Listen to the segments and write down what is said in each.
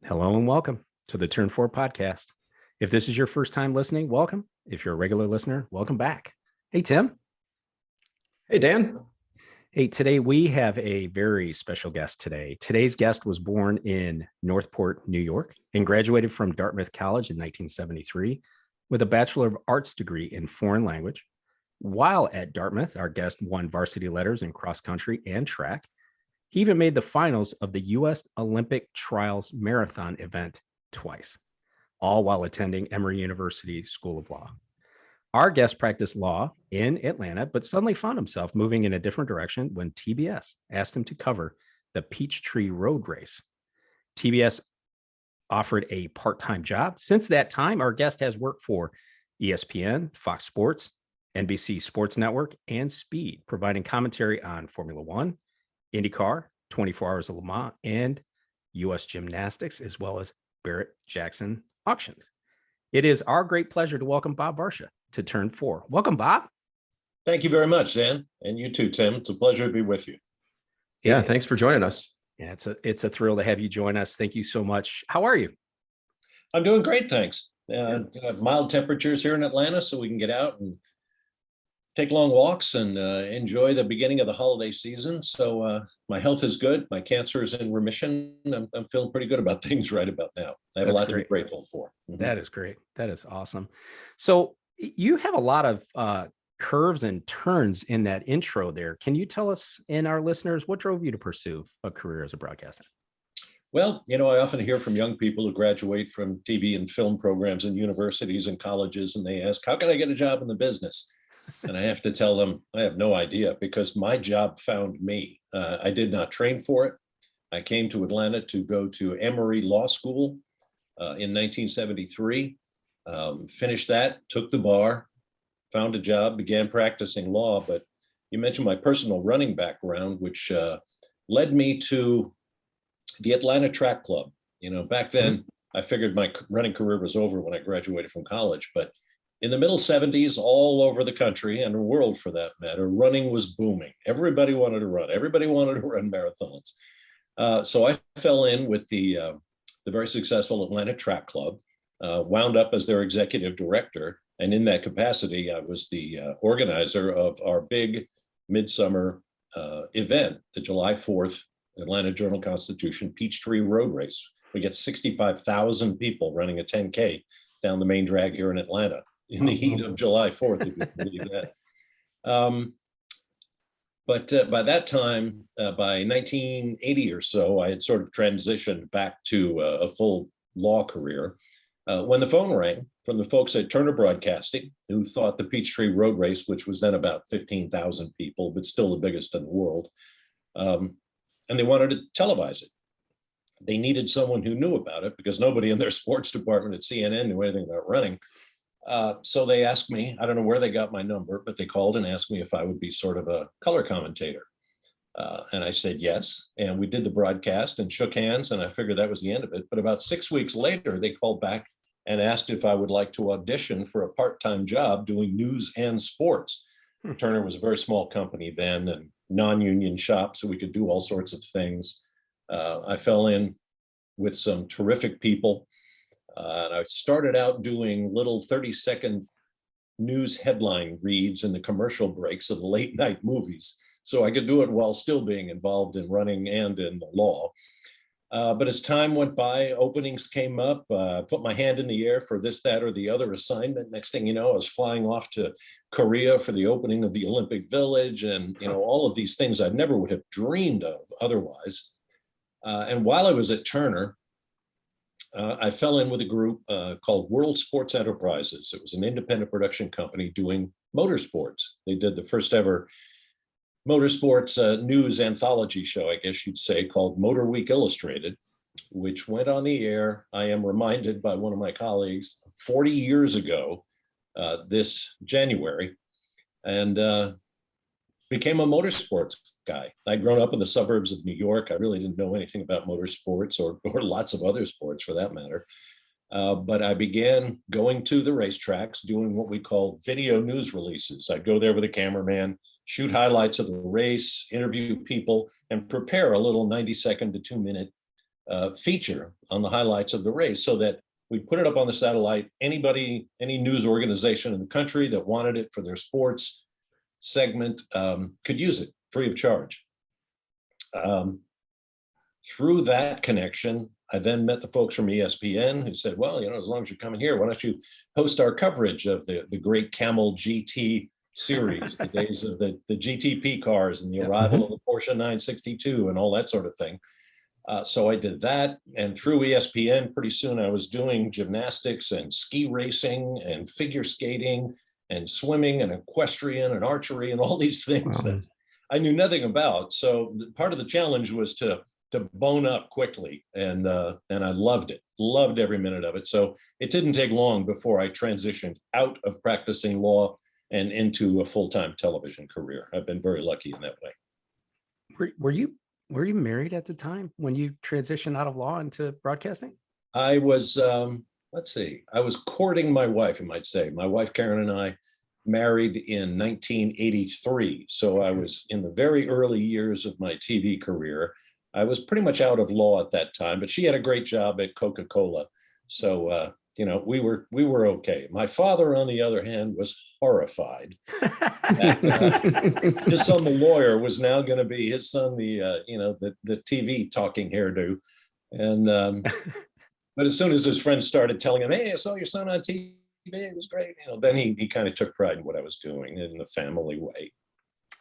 Hello and welcome to the Turn 4 podcast. If this is your first time listening, welcome. If you're a regular listener, welcome back. Hey, Tim. Hey, Dan. Hey, today we have a very special guest today. Today's guest was born in Northport, New York, and graduated from Dartmouth College in 1973 with a Bachelor of Arts degree in foreign language. While at Dartmouth, our guest won varsity letters in cross country and track. He even made the finals of the U.S. Olympic Trials Marathon event twice, all while attending Emory University School of Law. Our guest practiced law in Atlanta, but suddenly found himself moving in a different direction when TBS asked him to cover the Peachtree Road Race. TBS offered a part-time job. Since that time, our guest has worked for ESPN, Fox Sports, NBC Sports Network, and Speed, providing commentary on Formula One, IndyCar, 24 Hours of Le Mans, and U.S. Gymnastics, as well as Barrett-Jackson auctions. It is our great pleasure to welcome Bob Varsha to Turn 4. Welcome, Bob. Thank you very much, Dan. And you too, Tim. It's a pleasure to be with you. Yeah, thanks for joining us. Yeah, it's a thrill to have you join us. Thank you so much. How are you? I'm doing great, thanks. Have mild temperatures here in Atlanta, so we can get out and take long walks and enjoy the beginning of the holiday season. So my health is good. My cancer is in remission. I'm feeling pretty good about things right about now. I have a lot to be grateful for. Mm-hmm. That is great. That is awesome. So you have a lot of curves and turns in that intro there. Can you tell us and our listeners what drove you to pursue a career as a broadcaster? Well, I often hear from young people who graduate from TV and film programs in universities and colleges, and they ask, how can I get a job in the business? And I have to tell them, I have no idea, because my job found me. I did not train for it. I came to Atlanta to go to Emory Law School in 1973, finished that, took the bar, found a job, began practicing law. But you mentioned my personal running background, which led me to the Atlanta Track Club. Back then, I figured my running career was over when I graduated from college, but in the middle 70s, all over the country and the world for that matter, running was booming. Everybody wanted to run. Everybody wanted to run marathons. So I fell in with the very successful Atlanta Track Club, wound up as their executive director. And in that capacity, I was the organizer of our big midsummer event, the July 4th Atlanta Journal-Constitution Peachtree Road Race. We get 65,000 people running a 10K down the main drag here in Atlanta in the heat of July 4th, if you can believe that. But by that time, by 1980 or so, I had sort of transitioned back to a full law career when the phone rang from the folks at Turner Broadcasting, who thought the Peachtree Road Race, which was then about 15,000 people, but still the biggest in the world, and they wanted to televise it. They needed someone who knew about it, because nobody in their sports department at CNN knew anything about running. So they asked me, I don't know where they got my number, but they called and asked me if I would be sort of a color commentator. And I said yes. And we did the broadcast and shook hands, and I figured that was the end of it. But about 6 weeks later, they called back and asked if I would like to audition for a part-time job doing news and sports. Turner was a very small company then, and non-union shop, so we could do all sorts of things. I fell in with some terrific people. And I started out doing little 30-second news headline reads in the commercial breaks of the late night movies. So I could do it while still being involved in running and in the law. But as time went by, openings came up, put my hand in the air for this, that, or the other assignment. Next thing you know, I was flying off to Korea for the opening of the Olympic Village, and all of these things I never would have dreamed of otherwise. And while I was at Turner, I fell in with a group called World Sports Enterprises. It was an independent production company doing motorsports. They did the first ever motorsports news anthology show, I guess you'd say, called Motor Week Illustrated, which went on the air, I am reminded by one of my colleagues, 40 years ago this January, and became a motorsports guy. I'd grown up in the suburbs of New York. I really didn't know anything about motorsports or lots of other sports for that matter. But I began going to the racetracks, doing what we call video news releases. I'd go there with a cameraman, shoot highlights of the race, interview people, and prepare a little 90-second to 2-minute feature on the highlights of the race, so that we put it up on the satellite. Anybody, any news organization in the country that wanted it for their sports segment could use it free of charge. Through that connection, I then met the folks from ESPN who said, well, as long as you're coming here, why don't you host our coverage of the great Camel GT series, the days of the GTP cars and the arrival of the Porsche 962 and all that sort of thing. So I did that. And through ESPN, pretty soon I was doing gymnastics and ski racing and figure skating and swimming and equestrian and archery and all these things that I knew nothing about. So part of the challenge was to bone up quickly, and I loved it, loved every minute of it. So it didn't take long before I transitioned out of practicing law and into a full-time television career. I've been very lucky in that way. Were you married at the time when you transitioned out of law into broadcasting? I was, I was courting my wife, you might say. My wife, Karen, and I married in 1983. So I was in the very early years of my TV career. I was pretty much out of law at that time, but she had a great job at Coca-Cola. So, we were okay. My father, on the other hand, was horrified. His son, the lawyer, was now going to be his son, the TV talking hairdo. And, but as soon as his friends started telling him, hey, I saw your son on TV, it was great. Then he kind of took pride in what I was doing in the family way.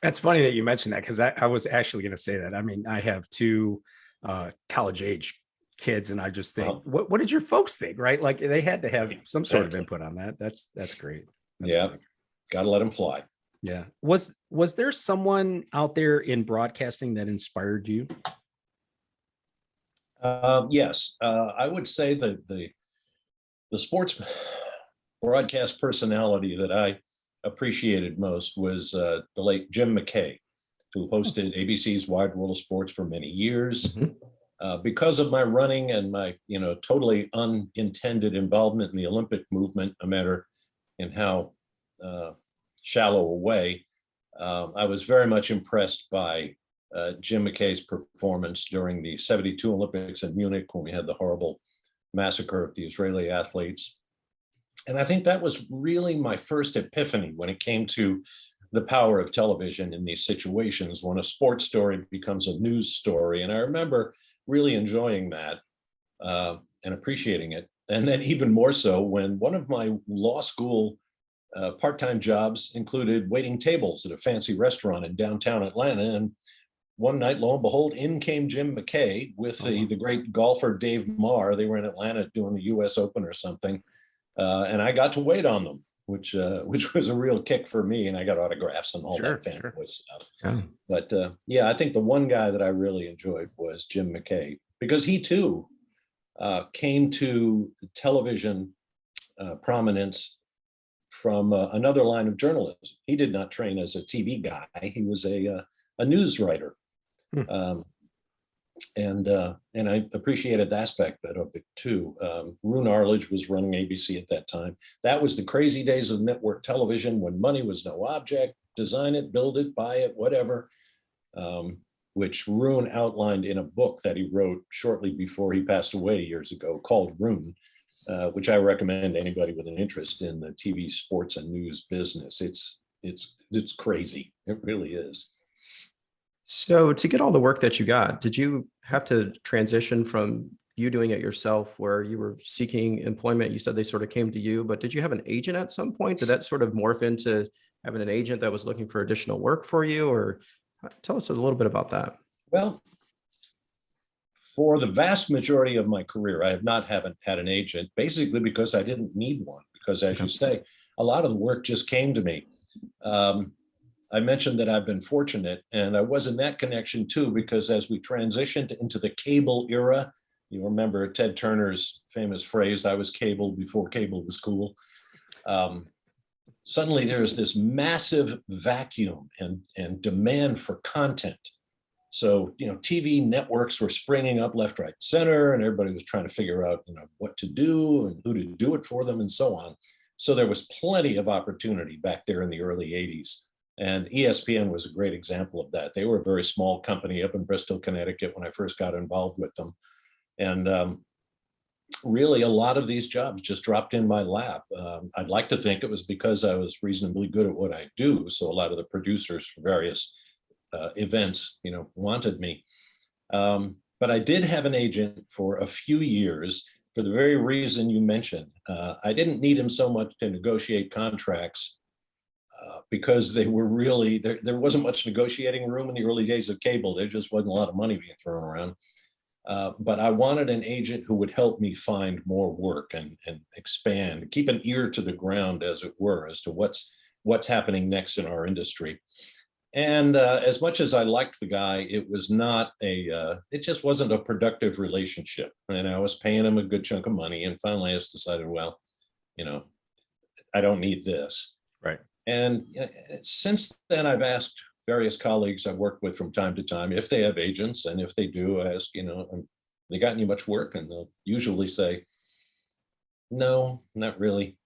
That's funny that you mentioned that, because I was actually going to say that. I mean, I have two college age kids, and I just think, what did your folks think, right? Like, they had to have some sort of input on that. That's great. Got to let them fly. Yeah. Was there someone out there in broadcasting that inspired you? Yes, I would say that the sports broadcast personality that I appreciated most was the late Jim McKay, who hosted ABC's Wide World of Sports for many years. Because of my running and my totally unintended involvement in the Olympic movement, no matter in how shallow a way, I was very much impressed by Jim McKay's performance during the '72 Olympics in Munich, when we had the horrible massacre of the Israeli athletes. And I think that was really my first epiphany when it came to the power of television in these situations, when a sports story becomes a news story. And I remember really enjoying that and appreciating it. And then even more so when one of my law school part-time jobs included waiting tables at a fancy restaurant in downtown Atlanta. And one night, lo and behold, in came Jim McKay with the great golfer Dave Marr. They were in Atlanta doing the US Open or something. And I got to wait on them, which was a real kick for me. And I got autographs and all that fanboy stuff. Yeah. But I think the one guy that I really enjoyed was Jim McKay, because he too came to television prominence from another line of journalism. He did not train as a TV guy. He was a news writer. And I appreciated the aspect of it too. Roone Arledge was running ABC at that time. That was the crazy days of network television, when money was no object. Design it, build it, buy it, whatever, which Roone outlined in a book that he wrote shortly before he passed away years ago, called Roone, which I recommend to anybody with an interest in the TV, sports, and news business. It's crazy. It really is. So to get all the work that you got, did you have to transition from you doing it yourself, where you were seeking employment? You said they sort of came to you, but did you have an agent at some point? Did that sort of morph into having an agent that was looking for additional work for you? Or tell us a little bit about that. Well, for the vast majority of my career, I haven't had an agent, basically because I didn't need one, because as you say, a lot of the work just came to me. I mentioned that I've been fortunate, and I was in that connection too, because as we transitioned into the cable era, you remember Ted Turner's famous phrase, "I was cable before cable was cool." Suddenly there's this massive vacuum and demand for content. So, TV networks were springing up left, right, center, and everybody was trying to figure out, what to do and who to do it for them and so on. So there was plenty of opportunity back there in the early 80s. And ESPN was a great example of that. They were a very small company up in Bristol, Connecticut when I first got involved with them. And really, a lot of these jobs just dropped in my lap. I'd like to think it was because I was reasonably good at what I do. So a lot of the producers for various events, wanted me. But I did have an agent for a few years for the very reason you mentioned. I didn't need him so much to negotiate contracts because they were really, there wasn't much negotiating room in the early days of cable. There just wasn't a lot of money being thrown around. But I wanted an agent who would help me find more work and expand, keep an ear to the ground, as it were, as to what's happening next in our industry. And as much as I liked the guy, it was not it just wasn't a productive relationship. And I was paying him a good chunk of money. And finally, I just decided, well, I don't need this. Right. And since then, I've asked various colleagues I've worked with from time to time if they have agents. And if they do, I ask, they got any much work? And they'll usually say, no, not really.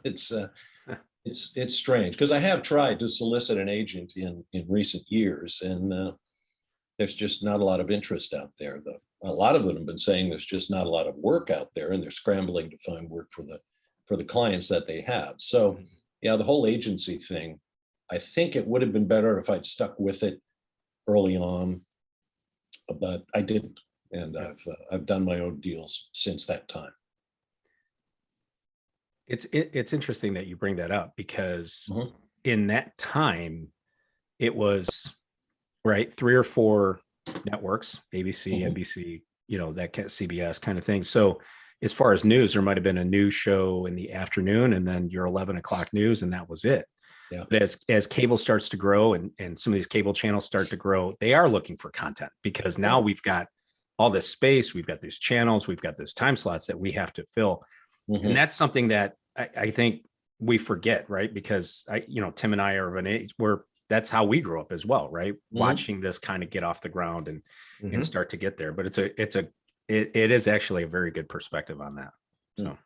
It's strange because I have tried to solicit an agent in recent years, and there's just not a lot of interest out there. A lot of them have been saying there's just not a lot of work out there, and they're scrambling to find work for the clients that they have. So, yeah, the whole agency thing, I think it would have been better if I'd stuck with it early on, but I didn't, and I've done my own deals since that time. It's interesting that you bring that up because in that time, it was right 3 or 4 networks, ABC, NBC, that CBS kind of thing. So as far as news, there might have been a news show in the afternoon and then your 11 o'clock news, and that was it. Yeah. But as cable starts to grow and some of these cable channels start to grow, they are looking for content because now we've got all this space, we've got these channels, we've got these time slots that we have to fill. And that's something that I think we forget, right? Because Tim and I are of an age where that's how we grew up as well, right? Watching this kind of get off the ground and start to get there. But it is actually a very good perspective on that. So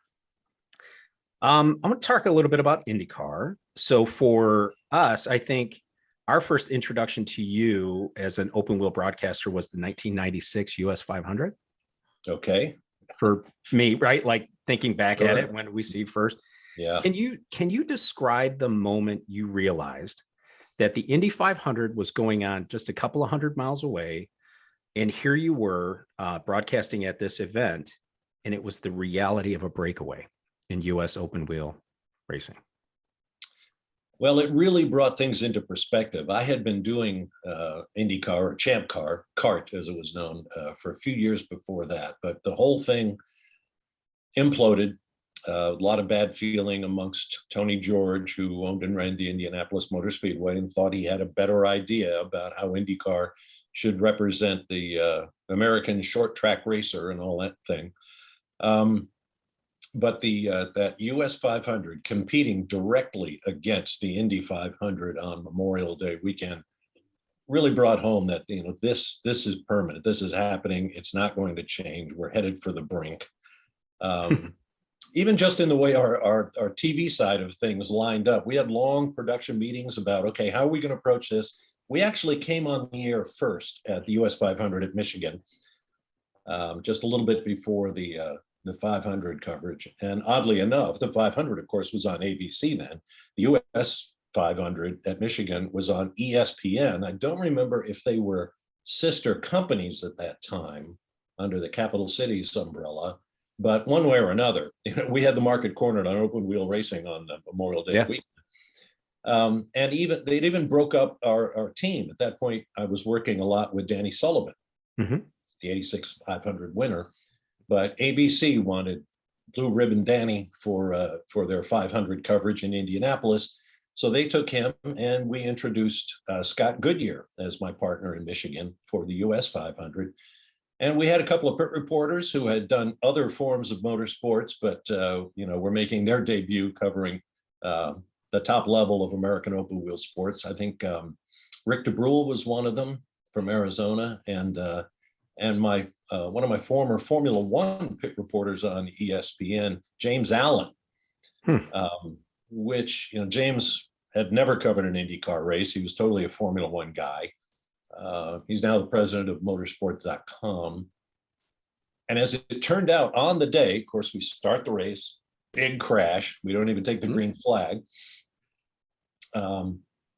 I'm going to talk a little bit about IndyCar. So for us, I think our first introduction to you as an open wheel broadcaster was the 1996 US 500. Okay. For me, right? Like thinking back at it when we see first. Yeah. Can you describe the moment you realized that the Indy 500 was going on just a couple of 100 miles away, and here you were broadcasting at this event, and it was the reality of a breakaway in U.S. open wheel racing? Well, it really brought things into perspective. I had been doing IndyCar or Champ Car, CART as it was known, for a few years before that. But the whole thing imploded. A lot of bad feeling amongst Tony George, who owned and ran the Indianapolis Motor Speedway, and thought he had a better idea about how IndyCar should represent the American short track racer and all that thing. But that US 500 competing directly against the Indy 500 on Memorial Day weekend really brought home that this is permanent. This is happening. It's not going to change. We're headed for the brink. Even just in the way our TV side of things lined up, we had long production meetings about, okay, how are we going to approach this? We actually came on the air first at the US 500 at Michigan, just a little bit before the 500 coverage. And oddly enough, the 500, of course, was on ABC then. The US 500 at Michigan was on ESPN. I don't remember if they were sister companies at that time under the Capital Cities umbrella, but one way or another, we had the market cornered on open wheel racing on the Memorial Day week. And they'd even broke up our team. At that point, I was working a lot with Danny Sullivan, the 86 500 winner. But ABC wanted Blue Ribbon Danny for their 500 coverage in Indianapolis. So they took him, and we introduced Scott Goodyear as my partner in Michigan for the US 500. And we had a couple of pit reporters who had done other forms of motorsports, but were making their debut covering the top level of American open wheel sports. I think Rick DeBrule was one of them from Arizona, and my one of my former Formula One pit reporters on ESPN, James Allen, which James had never covered an IndyCar race. He was totally a Formula One guy. He's now the president of motorsport.com. And as it turned out on the day, of course, we start the race, big crash. We don't even take the green flag.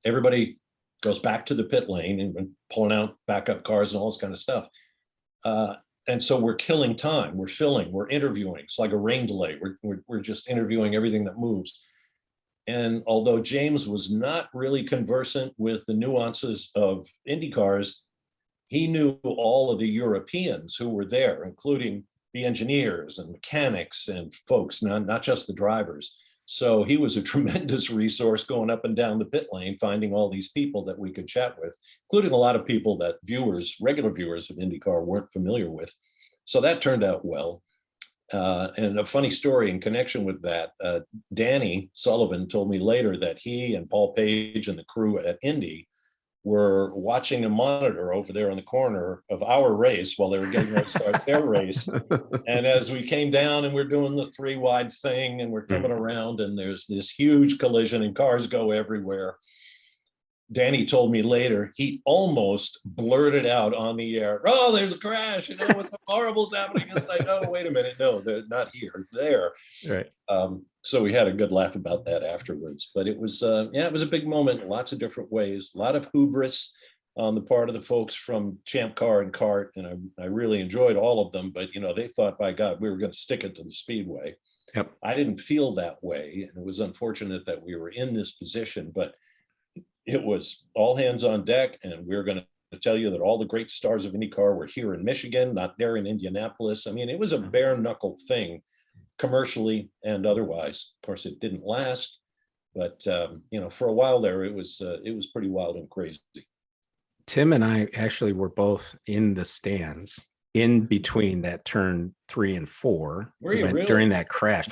Everybody goes back to the pit lane and pulling out backup cars and all this kind of stuff. And so we're killing time. We're filling, we're interviewing. It's like a rain delay. We're just interviewing everything that moves. And although James was not really conversant with the nuances of IndyCars, he knew all of the Europeans who were there, including the engineers and mechanics and folks, not just the drivers. So he was a tremendous resource going up and down the pit lane, finding all these people that we could chat with, including a lot of people that regular viewers of IndyCar weren't familiar with. So that turned out well. And a funny story in connection with that, Danny Sullivan told me later that he and Paul Page and the crew at Indy were watching a monitor over there in the corner of our race while they were getting ready to start their race. And as we came down and we're doing the 3 wide thing and we're coming around and there's this huge collision and cars go everywhere, Danny told me later, he almost blurted out on the air, "Oh, there's a crash, what's horrible's happening." It's like, "Oh, wait a minute, no, they're not here, there." Right. So we had a good laugh about that afterwards. But it was, it was a big moment in lots of different ways. A lot of hubris on the part of the folks from Champ Car and Kart, and I really enjoyed all of them. But they thought, by God, we were going to stick it to the speedway. Yep. I didn't feel that way, and it was unfortunate that we were in this position, but it was all hands on deck, and we're going to tell you that all the great stars of IndyCar were here in Michigan, not there in Indianapolis. I mean, it was a bare knuckle thing, commercially and otherwise. Of course, it didn't last, but for a while there, it was pretty wild and crazy. Tim and I actually were both in the stands in between that turn 3 and 4. Were you really? During that crash?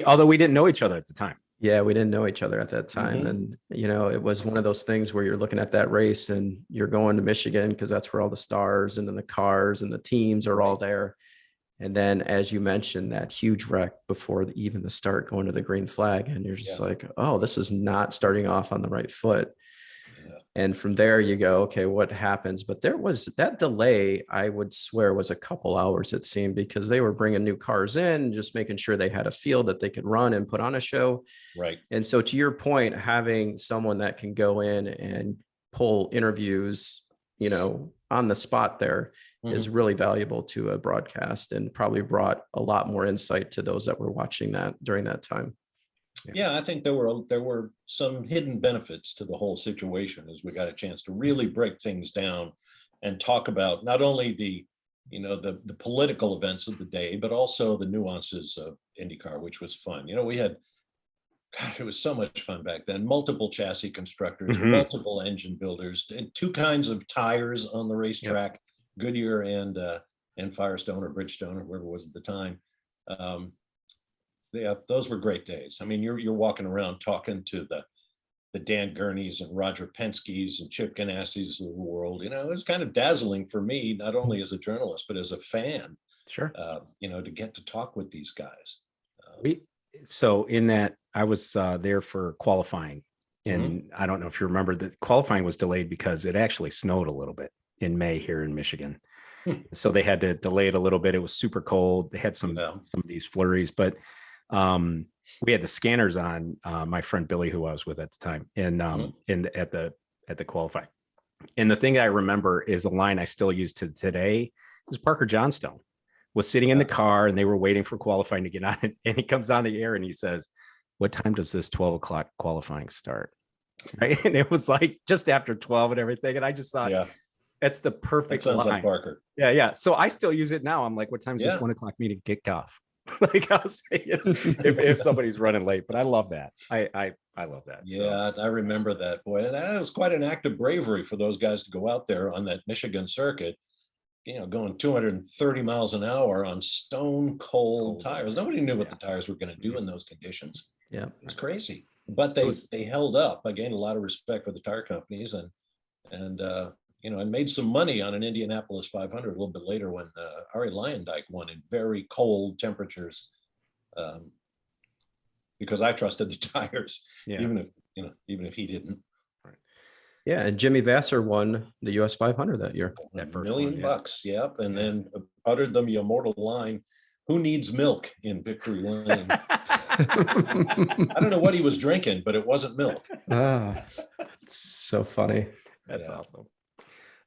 Although we didn't know each other at the time. Yeah, we didn't know each other at that time. And, it was one of those things where you're looking at that race and you're going to Michigan because that's where all the stars and then the cars and the teams are all there. And then, as you mentioned, that huge wreck before even the start going to the green flag. And you're just like, oh, this is not starting off on the right foot. And from there you go, okay, what happens? But there was that delay, I would swear, was a couple hours, it seemed, because they were bringing new cars in, just making sure they had a field that they could run and put on a show. Right. And so, to your point, having someone that can go in and pull interviews, on the spot there is really valuable to a broadcast, and probably brought a lot more insight to those that were watching that during that time. Yeah, I think there were some hidden benefits to the whole situation as we got a chance to really break things down and talk about not only the political events of the day, but also the nuances of IndyCar, which was fun. We had, God, it was so much fun back then. Multiple chassis constructors, multiple engine builders, 2 kinds of tires on the racetrack, Goodyear and Firestone or Bridgestone or whoever it was at the time. Yeah, those were great days. I mean, you're walking around talking to the Dan Gurneys and Roger Penske's and Chip Ganassi's of the world. It was kind of dazzling for me, not only as a journalist, but as a fan. Sure. To get to talk with these guys. So in that, I was there for qualifying. And I don't know if you remember that qualifying was delayed because it actually snowed a little bit in May here in Michigan. So they had to delay it a little bit. It was super cold. They had some of these flurries, but we had the scanners on, my friend Billy, who I was with at the time, and at the qualifying. And the thing I remember is a line I still use to today is Parker Johnstone was sitting in the car and they were waiting for qualifying to get on it. And he comes on the air and he says, "What time does this 12 o'clock qualifying start?" Right. And it was like just after 12 and everything. And I just thought, that's the perfect line. Like Parker. Yeah. So I still use it now. I'm like, what time does this 1 o'clock meeting kick off? Like I was saying, if somebody's running late, but I love that. I love that. Yeah, so. I remember that, boy. And that was quite an act of bravery for those guys to go out there on that Michigan circuit, going 230 miles an hour on stone cold tires. Nobody knew what the tires were going to do in those conditions. Yeah, it was crazy. But they held up. I gained a lot of respect for the tire companies and made some money on an Indianapolis 500 a little bit later when Arie Luyendyk won in very cold temperatures, because I trusted the tires, even if he didn't. Right. Yeah, and Jimmy Vasser won the US 500 that year. That $1 first million one, yeah. bucks. Yep. And Yeah. then uttered the immortal line, "Who needs milk in Victory Lane?" I don't know what he was drinking, but it wasn't milk. Ah, it's so funny. That's Yeah.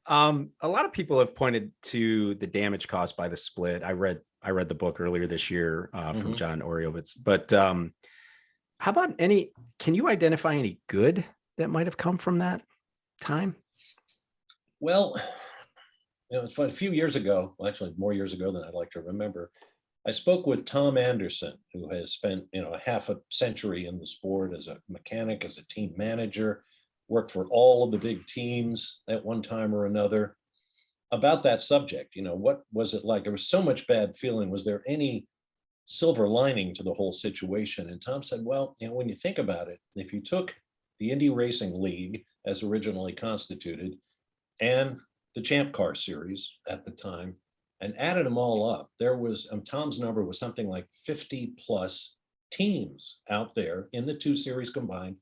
awesome. A lot of people have pointed to the damage caused by the split. I read the book earlier this year from Mhm. John Oriovitz. But how about can you identify any good that might have come from that time? Well, it's funny. A few years ago, well, actually more years ago than I'd like to remember, I spoke with Tom Anderson, who has spent a half a century in the sport as a mechanic, as a team manager, worked for all of the big teams at one time or another, about that subject. What was it like? There was so much bad feeling. Was there any silver lining to the whole situation? And Tom said, well, when you think about it, if you took the Indy Racing League as originally constituted and the Champ Car Series at the time and added them all up, there was, Tom's number was something like 50 plus teams out there in the two series combined.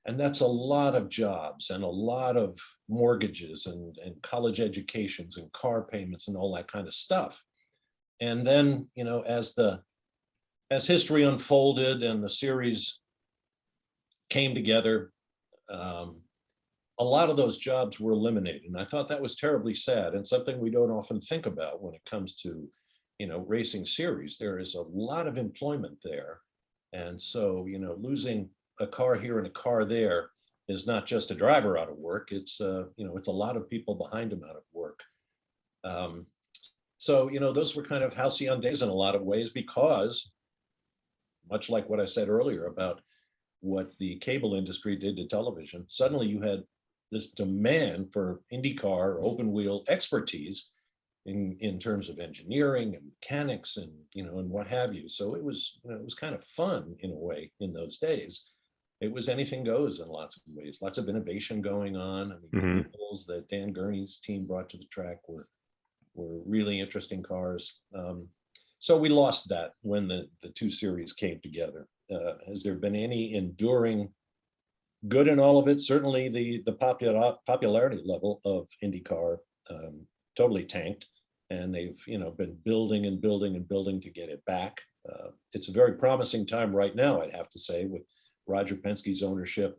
And that's a lot of jobs and a lot of mortgages and college educations and car payments and all that kind of stuff. And then, as history unfolded and the series came together, a lot of those jobs were eliminated. And I thought that was terribly sad and something we don't often think about when it comes to, racing series. There is a lot of employment there. And so, losing a car here and a car there is not just a driver out of work. It's, it's a lot of people behind him out of work. So, those were kind of halcyon days in a lot of ways, because much like what I said earlier about what the cable industry did to television, suddenly you had this demand for IndyCar open wheel expertise in terms of engineering and mechanics and and what have you. So it was kind of fun in a way in those days. It was anything goes in lots of ways, lots of innovation going on. I mean, the vehicles that Dan Gurney's team brought to the track were really interesting cars. So we lost that when the two series came together. Has there been any enduring good in all of it? Certainly the popularity level of IndyCar totally tanked, and they've been building and building and building to get it back. It's a very promising time right now, I'd have to say, with Roger Penske's ownership.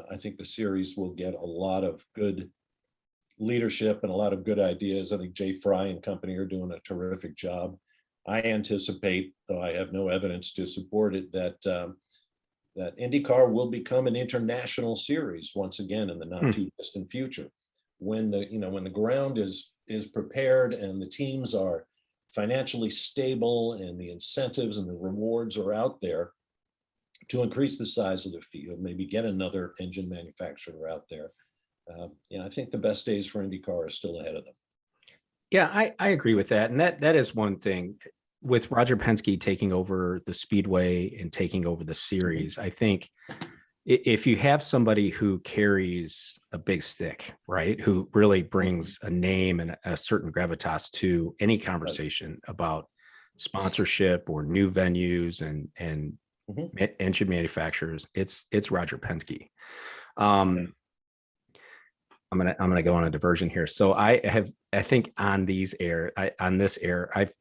I think the series will get a lot of good leadership and a lot of good ideas. I think Jay Fry and company are doing a terrific job. I anticipate, though I have no evidence to support it, that that IndyCar will become an international series once again in the not too distant future, when the ground is prepared and the teams are financially stable and the incentives and the rewards are out there to increase the size of the field, maybe get another engine manufacturer out there. I think the best days for IndyCar are still ahead of them. Yeah, I agree with that. And that is one thing with Roger Penske taking over the Speedway and taking over the series. I think if you have somebody who carries a big stick, right, who really brings a name and a certain gravitas to any conversation about sponsorship or new venues and engine manufacturers, it's Roger Penske. I'm gonna go on a diversion here. So I think on this air, I've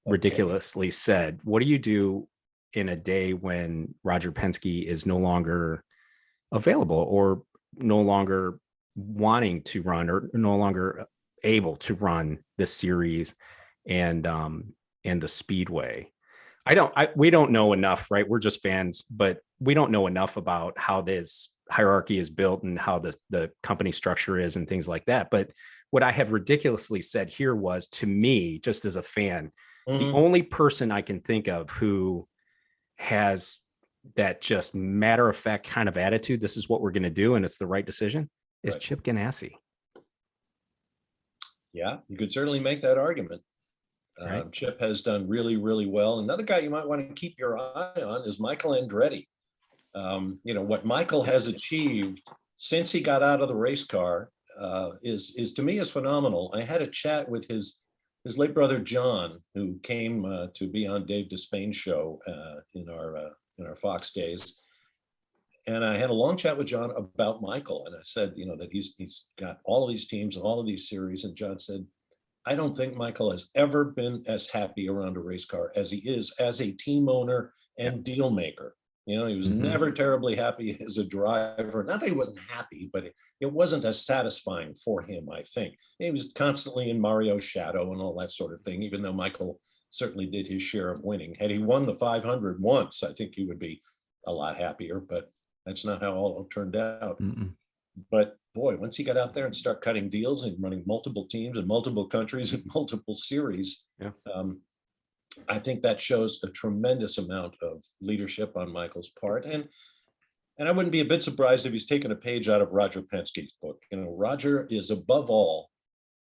ridiculously said, what do you do in a day when Roger Penske is no longer available or no longer wanting to run or no longer able to run the series and the Speedway? We don't know enough, right? We're just fans, but we don't know enough about how this hierarchy is built and how the company structure is and things like that. But what I have ridiculously said here was, to me, just as a fan, the only person I can think of who has that just matter of fact kind of attitude, this is what we're going to do and it's the right decision, is Chip Ganassi. Yeah, you could certainly make that argument. Right. Chip has done really, really well. Another guy you might want to keep your eye on is Michael Andretti. What Michael has achieved since he got out of the race car is to me is phenomenal. I had a chat with his late brother John, who came to be on Dave Despain's show in our Fox days, And I had a long chat with John about Michael. And I said, that he's got all of these teams and all of these series. And John said, I don't think Michael has ever been as happy around a race car as he is as a team owner and deal maker. He was never terribly happy as a driver. Not that he wasn't happy, but it wasn't as satisfying for him, I think. He was constantly in Mario's shadow and all that sort of thing, even though Michael certainly did his share of winning. Had he won the 500 once, I think he would be a lot happier, but that's not how all turned out. But boy, once he got out there and start cutting deals and running multiple teams in multiple countries and multiple series, I think that shows a tremendous amount of leadership on Michael's part. And I wouldn't be a bit surprised if he's taken a page out of Roger Penske's book. Roger is above all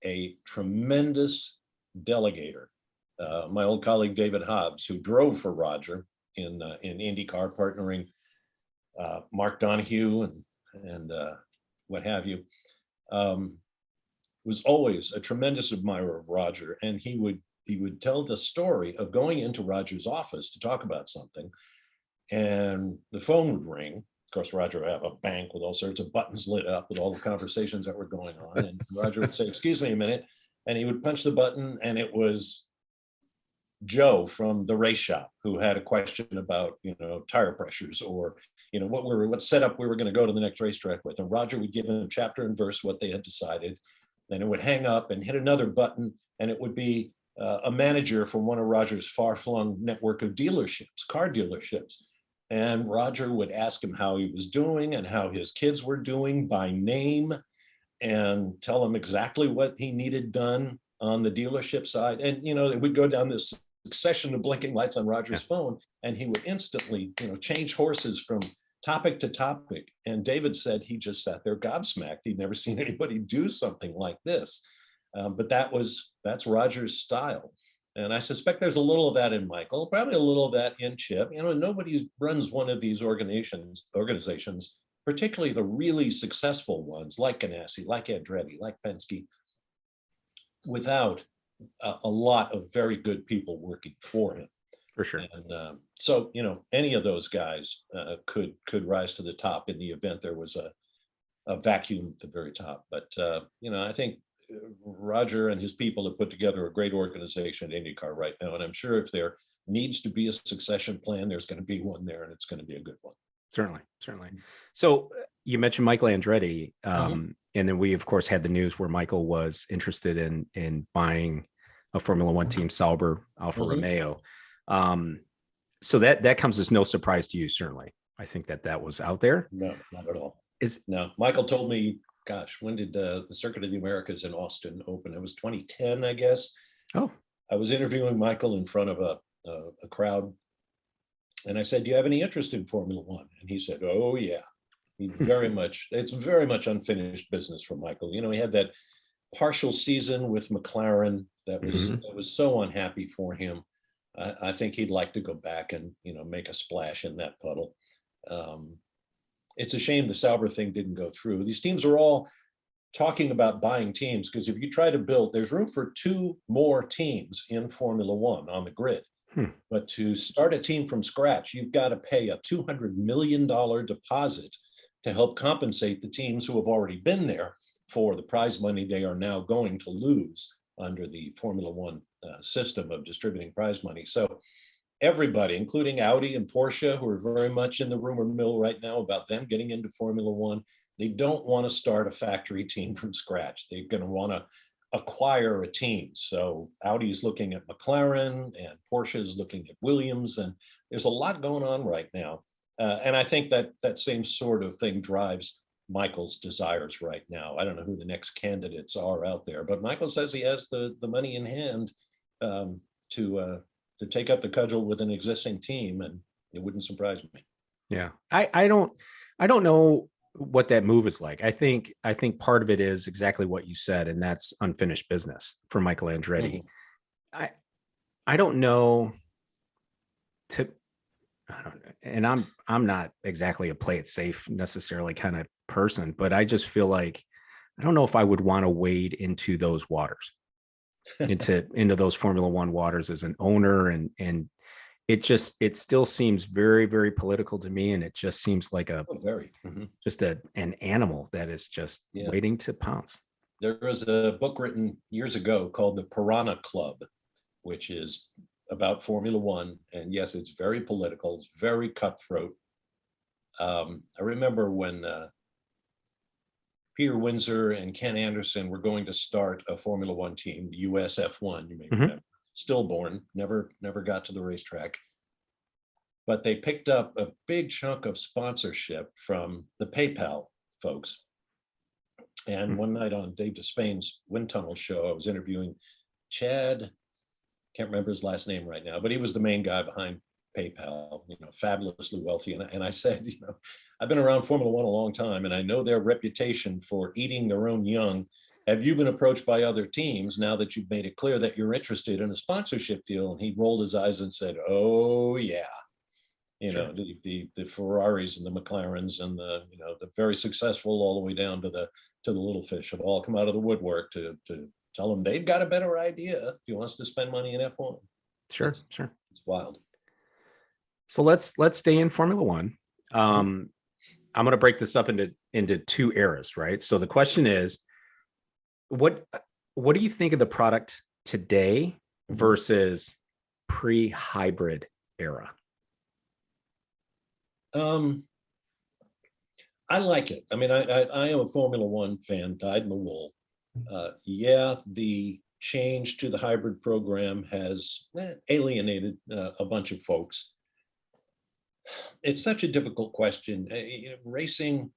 a tremendous delegator. My old colleague David Hobbs, who drove for Roger in IndyCar, partnering Mark Donohue and what have you, was always a tremendous admirer of Roger. And he would tell the story of going into Roger's office to talk about something, and the phone would ring. Of course, Roger would have a bank with all sorts of buttons lit up with all the conversations that were going on. And Roger would say, excuse me a minute. And he would punch the button, and it was Joe from the race shop who had a question about, tire pressures or, what setup we were going to go to the next racetrack with. And Roger would give him chapter and verse what they had decided. Then it would hang up and hit another button, and it would be a manager from one of Roger's far-flung network of dealerships, car dealerships. And Roger would ask him how he was doing and how his kids were doing by name, and tell him exactly what he needed done on the dealership side. And, it would go down this succession of blinking lights on Roger's phone, and he would instantly, change horses from topic to topic. And David said he just sat there gobsmacked. He'd never seen anybody do something like this. But that's Roger's style. And I suspect there's a little of that in Michael, probably a little of that in Chip. Nobody runs one of these organizations, particularly the really successful ones like Ganassi, like Andretti, like Penske, without a lot of very good people working for him. For sure. And so, any of those guys could rise to the top in the event there was a vacuum at the very top. But, I think Roger and his people have put together a great organization at IndyCar right now. And I'm sure if there needs to be a succession plan, there's going to be one there, and it's going to be a good one. Certainly. So you mentioned Michael Andretti, and then we, of course, had the news where Michael was interested in buying a Formula One team, Sauber, Alfa Romeo. So that comes as no surprise to you, certainly. I think that was out there. No, not at all. No, Michael told me, gosh, when did the Circuit of the Americas in Austin open? It was 2010, I guess. Oh, I was interviewing Michael in front of a crowd. And I said, do you have any interest in Formula One? And he said, oh, yeah. It's very much unfinished business for Michael. He had that partial season with McLaren that was so unhappy for him. I think he'd like to go back and, make a splash in that puddle. It's a shame the Sauber thing didn't go through. These teams are all talking about buying teams, because if you try to build, there's room for 2 more teams in Formula One on the grid. But to start a team from scratch, you've got to pay a $200 million deposit to help compensate the teams who have already been there for the prize money they are now going to lose under the Formula One system of distributing prize money. So everybody, including Audi and Porsche, who are very much in the rumor mill right now about them getting into Formula One, they don't want to start a factory team from scratch. They're going to want to acquire a team. So Audi is looking at McLaren, and Porsche is looking at Williams, and there's a lot going on right now. And I think that same sort of thing drives Michael's desires right now. I don't know who the next candidates are out there, but Michael says he has the money in hand to take up the cudgel with an existing team, and it wouldn't surprise me. Yeah, I don't know what that move is like. I think part of it is exactly what you said, and that's unfinished business for Michael Andretti. I don't know. And I'm not exactly a play it safe necessarily kind of person, but I just feel like I don't know if I would want to wade into those waters, into those Formula One waters as an owner, and it still seems very, very political to me. And it just seems like Very. just an animal that is just waiting to pounce. There was a book written years ago called The Piranha Club, which is about Formula One. And yes, it's very political. It's very cutthroat. I remember when Peter Windsor and Ken Anderson were going to start a Formula One team, the US F1, you may remember, stillborn, never got to the racetrack. But they picked up a big chunk of sponsorship from the PayPal folks. And one night on Dave Despain's Wind Tunnel show, I was interviewing Chad, can't remember his last name right now, but he was the main guy behind PayPal, fabulously wealthy. And I said, I've been around Formula One a long time, and I know their reputation for eating their own young. Have you been approached by other teams now that you've made it clear that you're interested in a sponsorship deal? And he rolled his eyes and said, oh yeah. Sure. The Ferraris and the McLarens and the very successful all the way down to the little fish have all come out of the woodwork to tell him they've got a better idea if he wants to spend money in F1. Sure. It's wild. So let's stay in Formula One. I'm going to break this up into two eras, right? So the question is, what do you think of the product today versus pre-hybrid era? I like it. I mean, I am a Formula One fan, dyed in the wool. The change to the hybrid program has alienated a bunch of folks. It's such a difficult question. Racing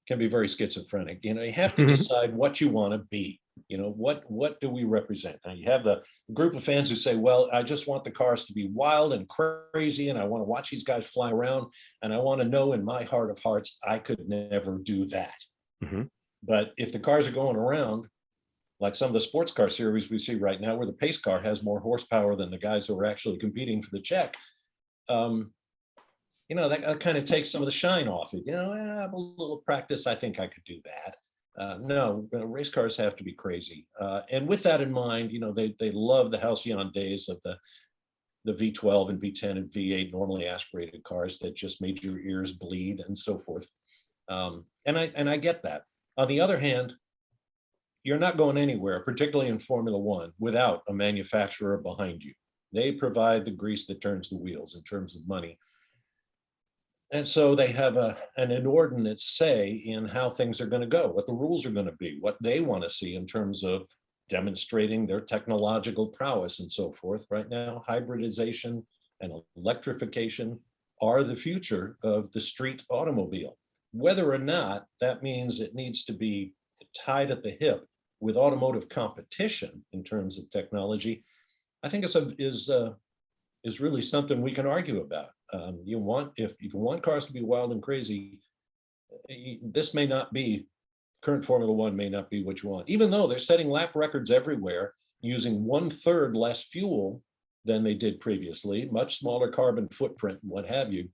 can be very schizophrenic. You have to decide what you want to be. What do we represent? Now you have the group of fans who say, well, I just want the cars to be wild and crazy, and I want to watch these guys fly around, and I want to know in my heart of hearts, I could never do that. But if the cars are going around, like some of the sports car series we see right now, where the pace car has more horsepower than the guys who are actually competing for the check, that kind of takes some of the shine off it. I have a little practice, I think I could do that. No, race cars have to be crazy. And with that in mind, they love the halcyon days of the V12 and V10 and V8 normally aspirated cars that just made your ears bleed and so forth. And I get that. On the other hand, you're not going anywhere, particularly in Formula One, without a manufacturer behind you. They provide the grease that turns the wheels in terms of money. And so they have an inordinate say in how things are going to go, what the rules are going to be, what they want to see in terms of demonstrating their technological prowess and so forth. Right now, hybridization and electrification are the future of the street automobile. Whether or not that means it needs to be tied at the hip with automotive competition in terms of technology, I think is really something we can argue about. If you want cars to be wild and crazy, this may not be, current Formula One may not be what you want, even though they're setting lap records everywhere using 1/3 less fuel than they did previously, much smaller carbon footprint, and what have you.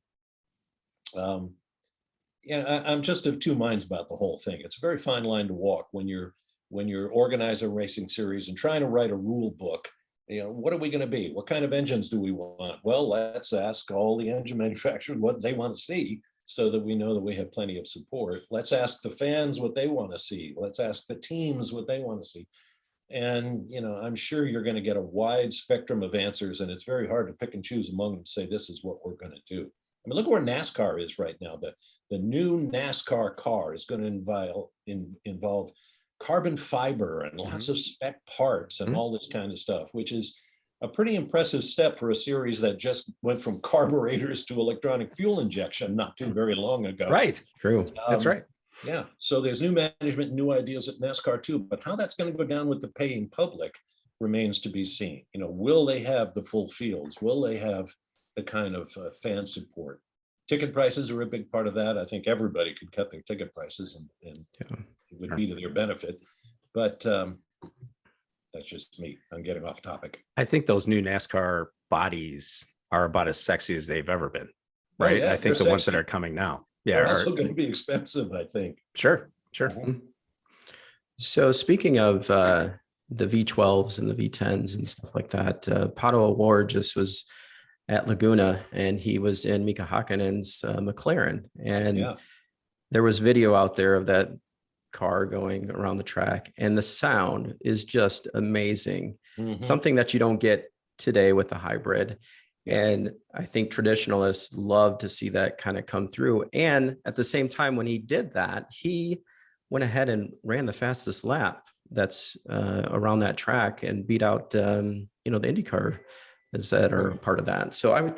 I'm just of two minds about the whole thing. It's a very fine line to walk when you're organizing a racing series and trying to write a rule book. What are we going to be? What kind of engines do we want? Well, let's ask all the engine manufacturers what they want to see so that we know that we have plenty of support. Let's ask the fans what they want to see. Let's ask the teams what they want to see. And, I'm sure you're going to get a wide spectrum of answers, and it's very hard to pick and choose among them and say, this is what we're going to do. I mean, look where NASCAR is right now. The new NASCAR car is going to involve carbon fiber and lots of spec parts and all this kind of stuff, which is a pretty impressive step for a series that just went from carburetors to electronic fuel injection not too very long ago. Right. True. That's right. Yeah. So there's new management, new ideas at NASCAR too, but how that's going to go down with the paying public remains to be seen. Will they have the full fields? Will they have the kind of fan support? Ticket prices are a big part of that. I think everybody could cut their ticket prices and it would be to their benefit. But that's just me. I'm getting off topic. I think those new NASCAR bodies are about as sexy as they've ever been. Right. Oh, yeah, I think the ones that are coming now. Yeah. They're also going to be expensive, I think. Sure. So speaking of the V12s and the V10s and stuff like that, Pato Award just was at Laguna, and he was in Mika Hakkinen's McLaren. And Yeah. there was video out there of that car going around the track, and the sound is just amazing. Mhm. Something that you don't get today with the hybrid. And I think traditionalists love to see that kind of come through. And at the same time, when he did that, he went ahead and ran the fastest lap that's around that track and beat out, the IndyCar that are part of that. So I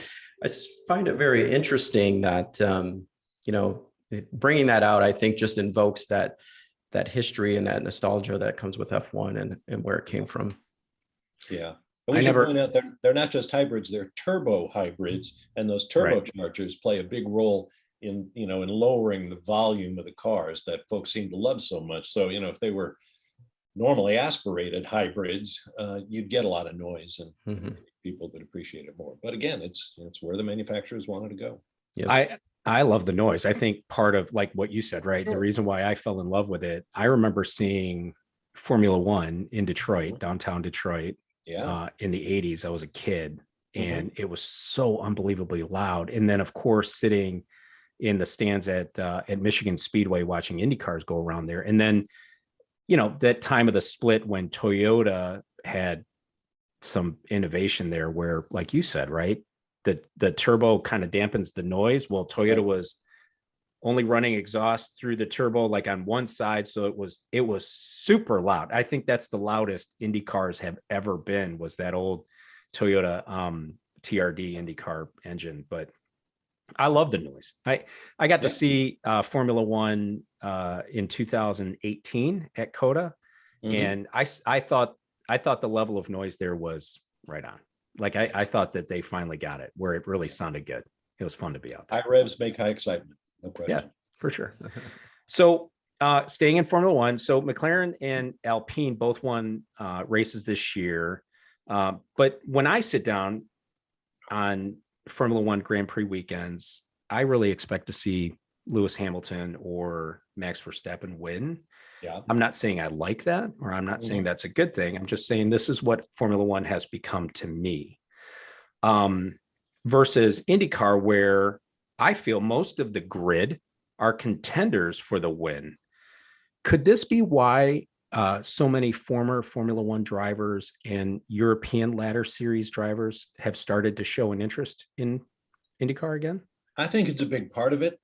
find it very interesting that, bringing that out, I think just invokes that history and that nostalgia that comes with F1 and where it came from. Yeah. And we should point out they're not just hybrids, they're turbo hybrids. And those turbochargers play a big role in lowering the volume of the cars that folks seem to love so much. So, if they were normally aspirated hybrids, you'd get a lot of noise and people would appreciate it more. But again, it's where the manufacturers wanted to go. Yep. I love the noise. I think part of like what you said, right? Sure. The reason why I fell in love with it, I remember seeing Formula One in Detroit, downtown Detroit, in the 80s. I was a kid and it was so unbelievably loud. And then of course, sitting in the stands at Michigan Speedway, watching Indy cars go around there. And then, that time of the split when Toyota had some innovation there where, like you said, right, the turbo kind of dampens the noise. Well, Toyota was only running exhaust through the turbo, like on one side. So it was super loud. I think that's the loudest Indy cars have ever been, was that old Toyota TRD Indy car engine. But I love the noise. I got to see Formula One in 2018 at COTA. And I thought the level of noise there was right on. Like I thought that they finally got it where it really sounded good. It was fun to be out there. High revs make high excitement. No question. Yeah, for sure. So staying in Formula One, so McLaren and Alpine both won races this year. But when I sit down on Formula One Grand Prix weekends, I really expect to see Lewis Hamilton or Max Verstappen win. Yeah. I'm not saying I like that, or I'm not saying that's a good thing. I'm just saying this is what Formula One has become to me. Versus IndyCar, where I feel most of the grid are contenders for the win. Could this be why so many former Formula One drivers and European ladder series drivers have started to show an interest in IndyCar again? I think it's a big part of it.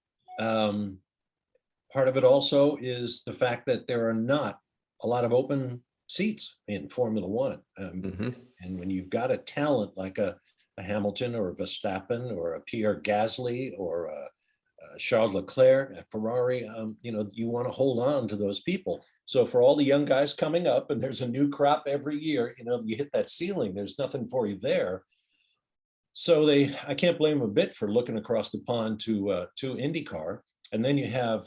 Part of it also is the fact that there are not a lot of open seats in Formula One. And when you've got a talent like a Hamilton or a Verstappen or a Pierre Gasly or a Charles Leclerc at Ferrari, you want to hold on to those people. So for all the young guys coming up, and there's a new crop every year, you hit that ceiling, there's nothing for you there. So I can't blame them a bit for looking across the pond to IndyCar. And then you have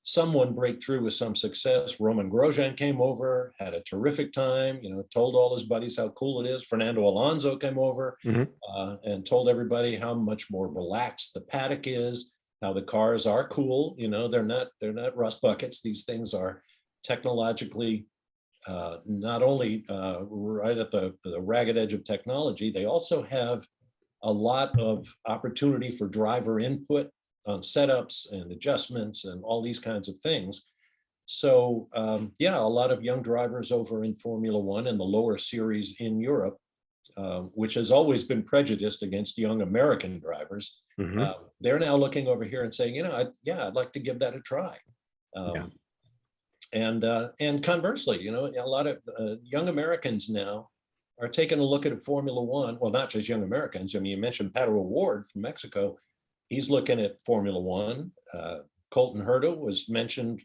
someone break through with some success. Roman Grosjean came over, had a terrific time, told all his buddies how cool it is. Fernando Alonso came over and told everybody how much more relaxed the paddock is, how the cars are cool. They're not rust buckets. These things are technologically not only right at the ragged edge of technology, they also have a lot of opportunity for driver input on setups and adjustments and all these kinds of things. So a lot of young drivers over in Formula One and the lower series in Europe, which has always been prejudiced against young American drivers, they're now looking over here and saying, I'd like to give that a try. And conversely, a lot of young Americans now are taking a look at Formula One. Well, not just young Americans. I mean, you mentioned Pato O'Ward from Mexico. He's looking at Formula One. Colton Herta was mentioned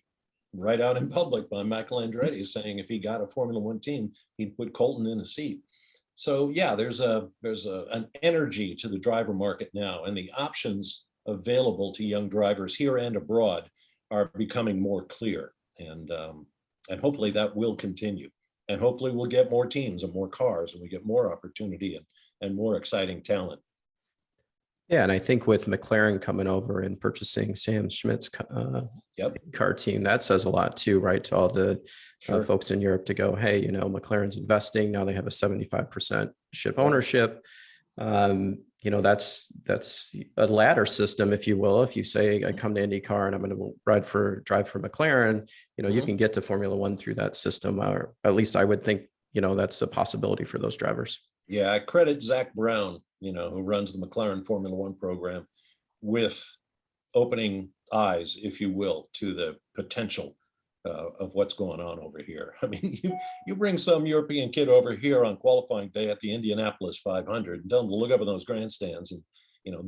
right out in public by Michael Andretti, saying if he got a Formula One team, he'd put Colton in a seat. So there's an energy to the driver market now, and the options available to young drivers here and abroad are becoming more clear. And hopefully that will continue. And hopefully we'll get more teams and more cars, and we get more opportunity and more exciting talent. Yeah, and I think with McLaren coming over and purchasing Sam Schmidt's car team, that says a lot too, right? To all the folks in Europe to go, hey, McLaren's investing. Now they have a 75% ship ownership. that's a ladder system, if you will. If you say I come to IndyCar and I'm going to drive for McLaren, you can get to Formula One through that system, or at least I would think, that's a possibility for those drivers. Yeah, I credit Zach Brown, who runs the McLaren Formula One program, with opening eyes, if you will, to the potential of what's going on over here. I mean, you bring some European kid over here on qualifying day at the Indianapolis 500 and tell them to look up in those grandstands, and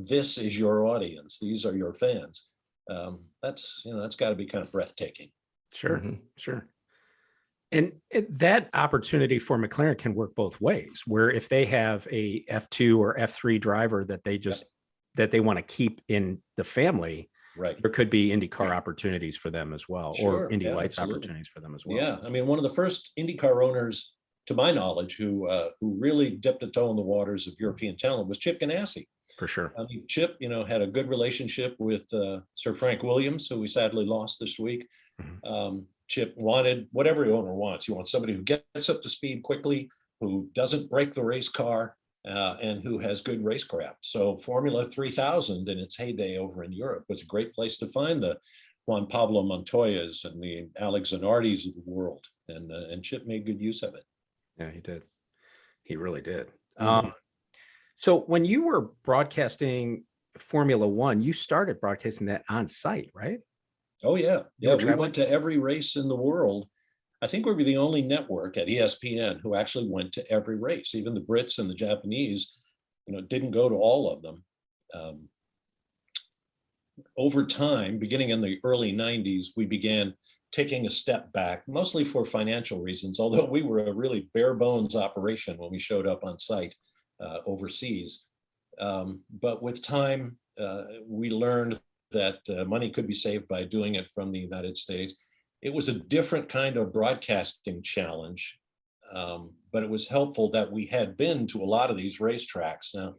this is your audience. These are your fans. That's got to be kind of breathtaking. Sure, sure. And that opportunity for McLaren can work both ways, where if they have a F2 or F3 driver that they just that they want to keep in the family, right, there could be IndyCar opportunities for them as well, or Indy Lights opportunities for them as well. Yeah, I mean, one of the first IndyCar owners, to my knowledge, who really dipped a toe in the waters of European talent was Chip Ganassi. For sure. I mean, Chip, had a good relationship with Sir Frank Williams, who we sadly lost this week. Chip wanted what every owner wants. You want somebody who gets up to speed quickly, who doesn't break the race car, and who has good racecraft. So Formula 3000 in its heyday over in Europe was a great place to find the Juan Pablo Montoyas and the Alex Zanardis of the world. And Chip made good use of it. Yeah, he did. He really did. So when you were broadcasting Formula One, you started broadcasting that on site, right? Oh, yeah. Yeah, we went to every race in the world. I think we were the only network at ESPN who actually went to every race. Even the Brits and the Japanese, didn't go to all of them. Over time, beginning in the early 90s, we began taking a step back, mostly for financial reasons, although we were a really bare bones operation when we showed up on site overseas. But with time, we learned that money could be saved by doing it from the United States. It was a different kind of broadcasting challenge, but it was helpful that we had been to a lot of these racetracks. Now,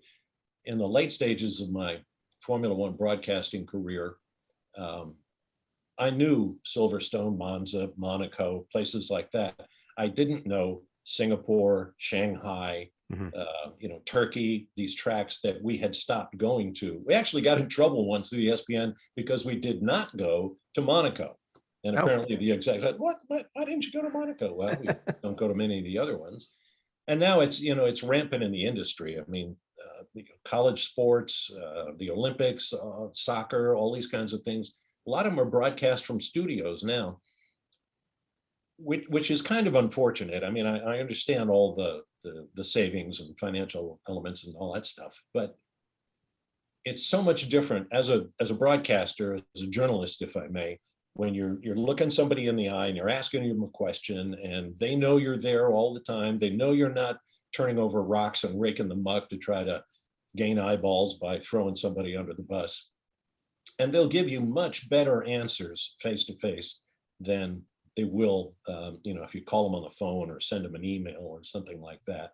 in the late stages of my Formula One broadcasting career, I knew Silverstone, Monza, Monaco, places like that. I didn't know Singapore, Shanghai, Turkey, these tracks that we had stopped going to. We actually got in trouble once at ESPN because we did not go to Monaco. And apparently the exec said, why didn't you go to Monaco? Well, we don't go to many of the other ones. And now it's rampant in the industry. I mean, college sports, the Olympics, soccer, all these kinds of things. A lot of them are broadcast from studios now, which is kind of unfortunate. I mean, I understand all the savings and financial elements and all that stuff, but it's so much different as a broadcaster, as a journalist, if I may, when you're looking somebody in the eye and you're asking them a question and they know you're there all the time. They know you're not turning over rocks and raking the muck to try to gain eyeballs by throwing somebody under the bus. And they'll give you much better answers face to face than they will, if you call them on the phone or send them an email or something like that.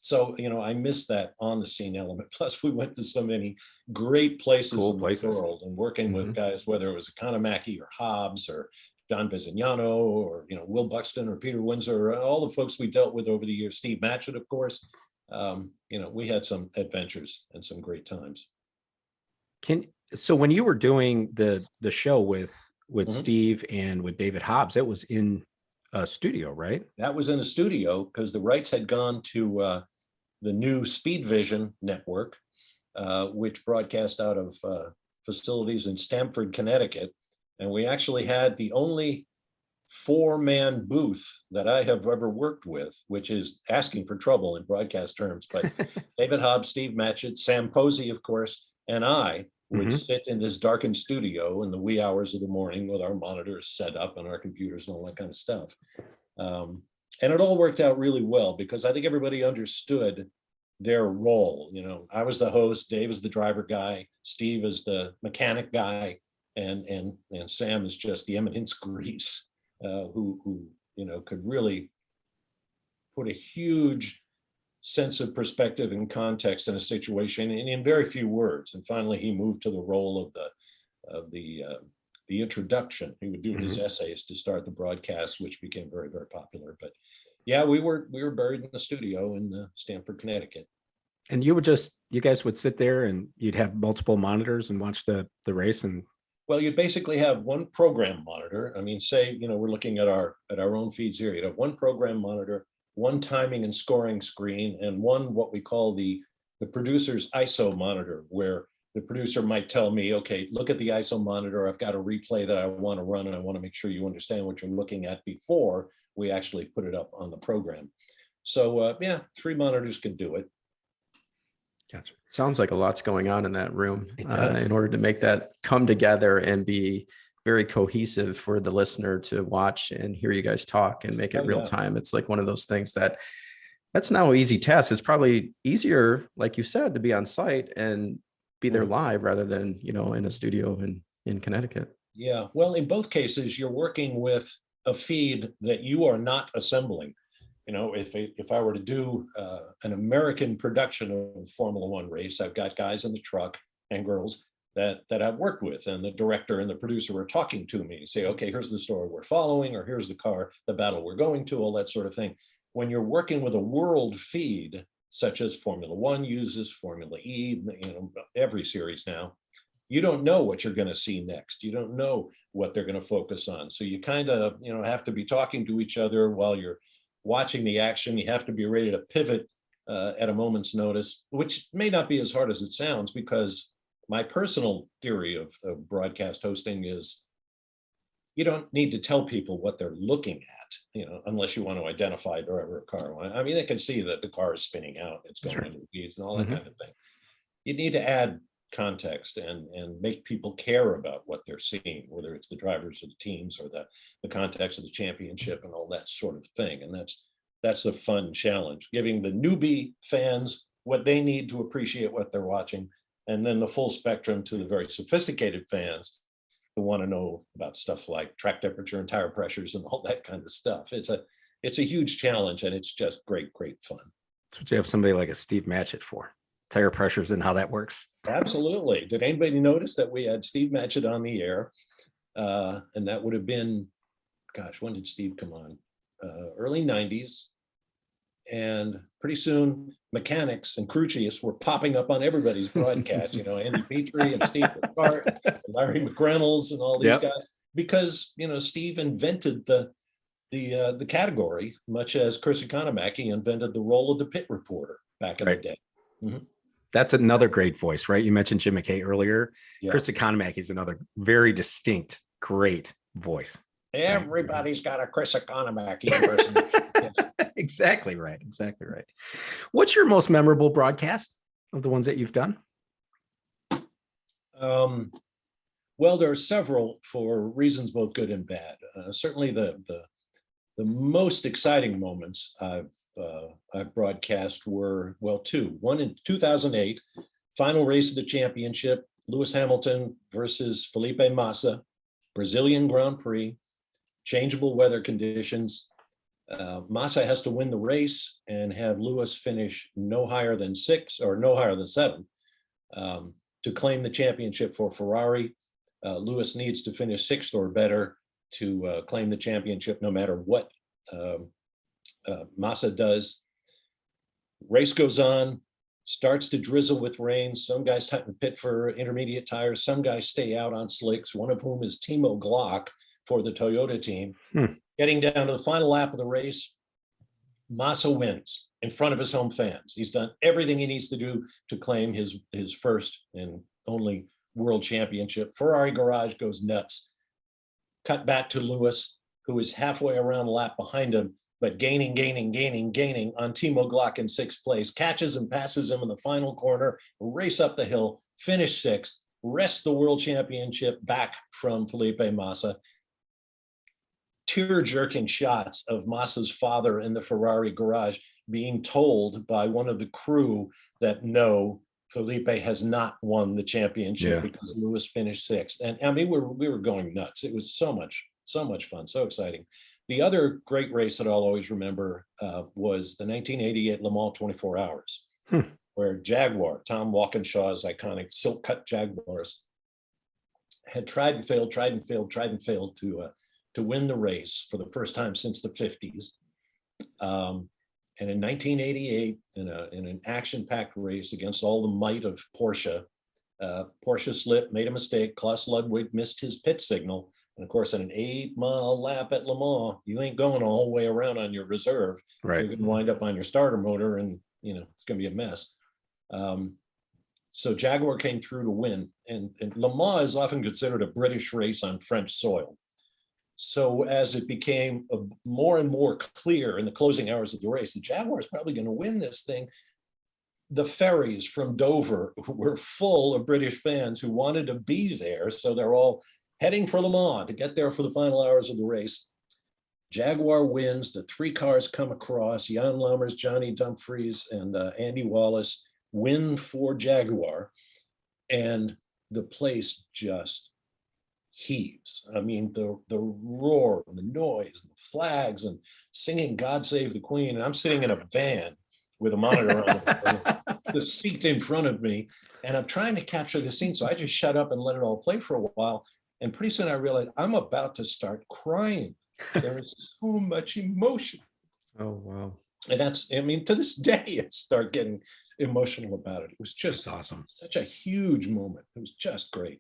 So, I miss that on the scene element. Plus, we went to so many great places in the world and working with guys, whether it was Economaki or Hobbs or John Bizignano or, Will Buxton or Peter Windsor, or all the folks we dealt with over the years, Steve Matchett, of course. We had some adventures and some great times. So when you were doing the show with Steve and with David Hobbs, it was in a studio, right? That was in a studio because the rights had gone to the new Speed Vision network, which broadcast out of facilities in Stamford, Connecticut. And we actually had the only 4-man booth that I have ever worked with, which is asking for trouble in broadcast terms. But David Hobbs, Steve Matchett, Sam Posey, of course, and I would sit in this darkened studio in the wee hours of the morning with our monitors set up and our computers and all that kind of stuff. And it all worked out really well because I think everybody understood their role. I was the host, Dave is the driver guy, Steve is the mechanic guy, and Sam is just the eminence grease, who could really put a huge sense of perspective and context in a situation in very few words. And finally, he moved to the role of the introduction. He would do his essays to start the broadcast, which became very, very popular. But yeah, we were buried in the studio in Stamford, Connecticut. And you guys would sit there and you'd have multiple monitors and watch the race. And Well, you'd basically have one program monitor. I mean, say, we're looking at our own feeds here. You'd have one program monitor, one timing and scoring screen, and one what we call the producer's ISO monitor, where the producer might tell me, okay, look at the ISO monitor. I've got a replay that I want to run, and I want to make sure you understand what you're looking at before we actually put it up on the program. So yeah, 3 monitors can do it. gotcha. Sounds like a lot's going on in that room It does. in order to make that come together and be very cohesive for the listener to watch and hear you guys talk and make it Oh, real yeah. time. It's like one of those things that's not an easy task. It's probably easier, like you said, to be on site and be there live rather than, in a studio in Connecticut. Yeah, well, in both cases, you're working with a feed that you are not assembling. If I were to do an American production of Formula One race, I've got guys in the truck and girls that I've worked with, and the director and the producer are talking to me, say, okay, here's the story we're following, or here's the battle we're going to, all that sort of thing. When you're working with a world feed, such as Formula One uses, Formula E, every series now, you don't know what you're going to see next. You don't know what they're going to focus on. So you kind of, have to be talking to each other while you're watching the action. You have to be ready to pivot at a moment's notice, which may not be as hard as it sounds, because my personal theory of broadcast hosting is you don't need to tell people what they're looking at, unless you want to identify driver or car. I mean, they can see that the car is spinning out, it's going into the weeds and all that kind of thing. You need to add context and make people care about what they're seeing, whether it's the drivers or the teams or the context of the championship and all that sort of thing. And that's a fun challenge, giving the newbie fans what they need to appreciate what they're watching, and then the full spectrum to the very sophisticated fans who want to know about stuff like track temperature and tire pressures and all that kind of stuff. It's a huge challenge, and it's just great fun. That's what you have somebody like a Steve Matchett for. Tire pressures and how that works. Absolutely. Did anybody notice that we had Steve Matchett on the air? And that would have been, gosh, when did Steve come on? Early 90s. And pretty soon, mechanics and crew chiefs were popping up on everybody's broadcast. Andy Petrie and Steve Hart, Larry McReynolds, and all these guys, because Steve invented the category, much as Chris Economaki invented the role of the pit reporter back in the day. Mm-hmm. That's another great voice, right? You mentioned Jim McKay earlier. Yeah. Chris Economaki is another very distinct, great voice. Everybody's got a Chris Economaki impersonation. Exactly right. Exactly right. What's your most memorable broadcast of the ones that you've done? Well, there are several for reasons both good and bad. Certainly the most exciting moments I've broadcast were, well, 2. One in 2008, final race of the championship, Lewis Hamilton versus Felipe Massa, Brazilian Grand Prix, changeable weather conditions. Massa has to win the race and have Lewis finish no higher than 6 or no higher than 7 to claim the championship for Ferrari. Lewis needs to finish 6th or better to claim the championship, no matter what Massa does. Race goes on, starts to drizzle with rain. Some guys pit for intermediate tires. Some guys stay out on slicks, one of whom is Timo Glock for the Toyota team. Getting down to the final lap of the race, Massa wins in front of his home fans. He's done everything he needs to do to claim his first and only world championship. Ferrari garage goes nuts. Cut back to Lewis, who is halfway around the lap behind him, but gaining on Timo Glock in 6th place, catches and passes him in the final corner, race up the hill, finish 6th, wrest the world championship back from Felipe Massa. Tear-jerking shots of Massa's father in the Ferrari garage being told by one of the crew that no, Felipe has not won the championship because Lewis finished 6th. And I mean, we were going nuts. It was so much fun, so exciting. The other great race that I'll always remember was the 1988 Le Mans 24 Hours, where Jaguar, Tom Walkinshaw's iconic silk cut Jaguars, had tried and failed to win the race for the first time since the 50s. And in 1988, in an action-packed race against all the might of Porsche, Porsche slipped, made a mistake. Klaus Ludwig missed his pit signal. And of course, in an 8-mile lap at Le Mans, you ain't going all the way around on your reserve. Right. You're going to wind up on your starter motor, and it's going to be a mess. So Jaguar came through to win. And Le Mans is often considered a British race on French soil. So as it became more and more clear in the closing hours of the race, the Jaguar is probably going to win this thing. The ferries from Dover were full of British fans who wanted to be there. So they're all heading for Le Mans to get there for the final hours of the race. Jaguar wins. The 3 cars come across. Jan Lammers, Johnny Dumfries, and Andy Wallace win for Jaguar. And the place just heaves. I mean, the roar and the noise and the flags and singing God Save the Queen. And I'm sitting in a van with a monitor on the seat in front of me, and I'm trying to capture the scene. So I just shut up and let it all play for a while. And pretty soon I realized I'm about to start crying. There is so much emotion. Oh, wow. And to this day, I start getting emotional about it. It was just awesome. Such a huge moment. It was just great.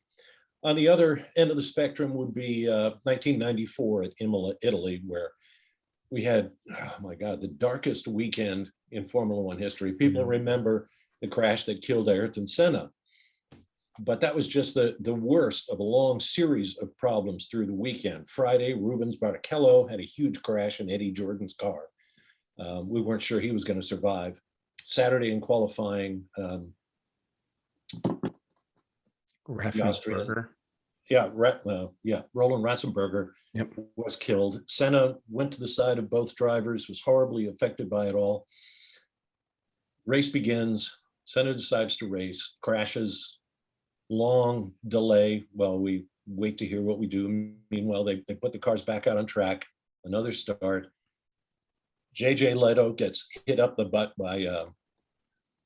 On the other end of the spectrum would be 1994 at Imola, Italy, where we had, oh my God, the darkest weekend in Formula One history. People remember the crash that killed Ayrton Senna. But that was just the worst of a long series of problems through the weekend. Friday, Rubens Barrichello had a huge crash in Eddie Jordan's car. We weren't sure he was going to survive. Saturday in qualifying, Raffensperger. Roland Ratzenberger was killed. Senna went to the side of both drivers, was horribly affected by it all. Race begins. Senna decides to race, crashes, long delay while we wait to hear what we do. Meanwhile, they put the cars back out on track, another start. JJ Leto gets hit up the butt by, I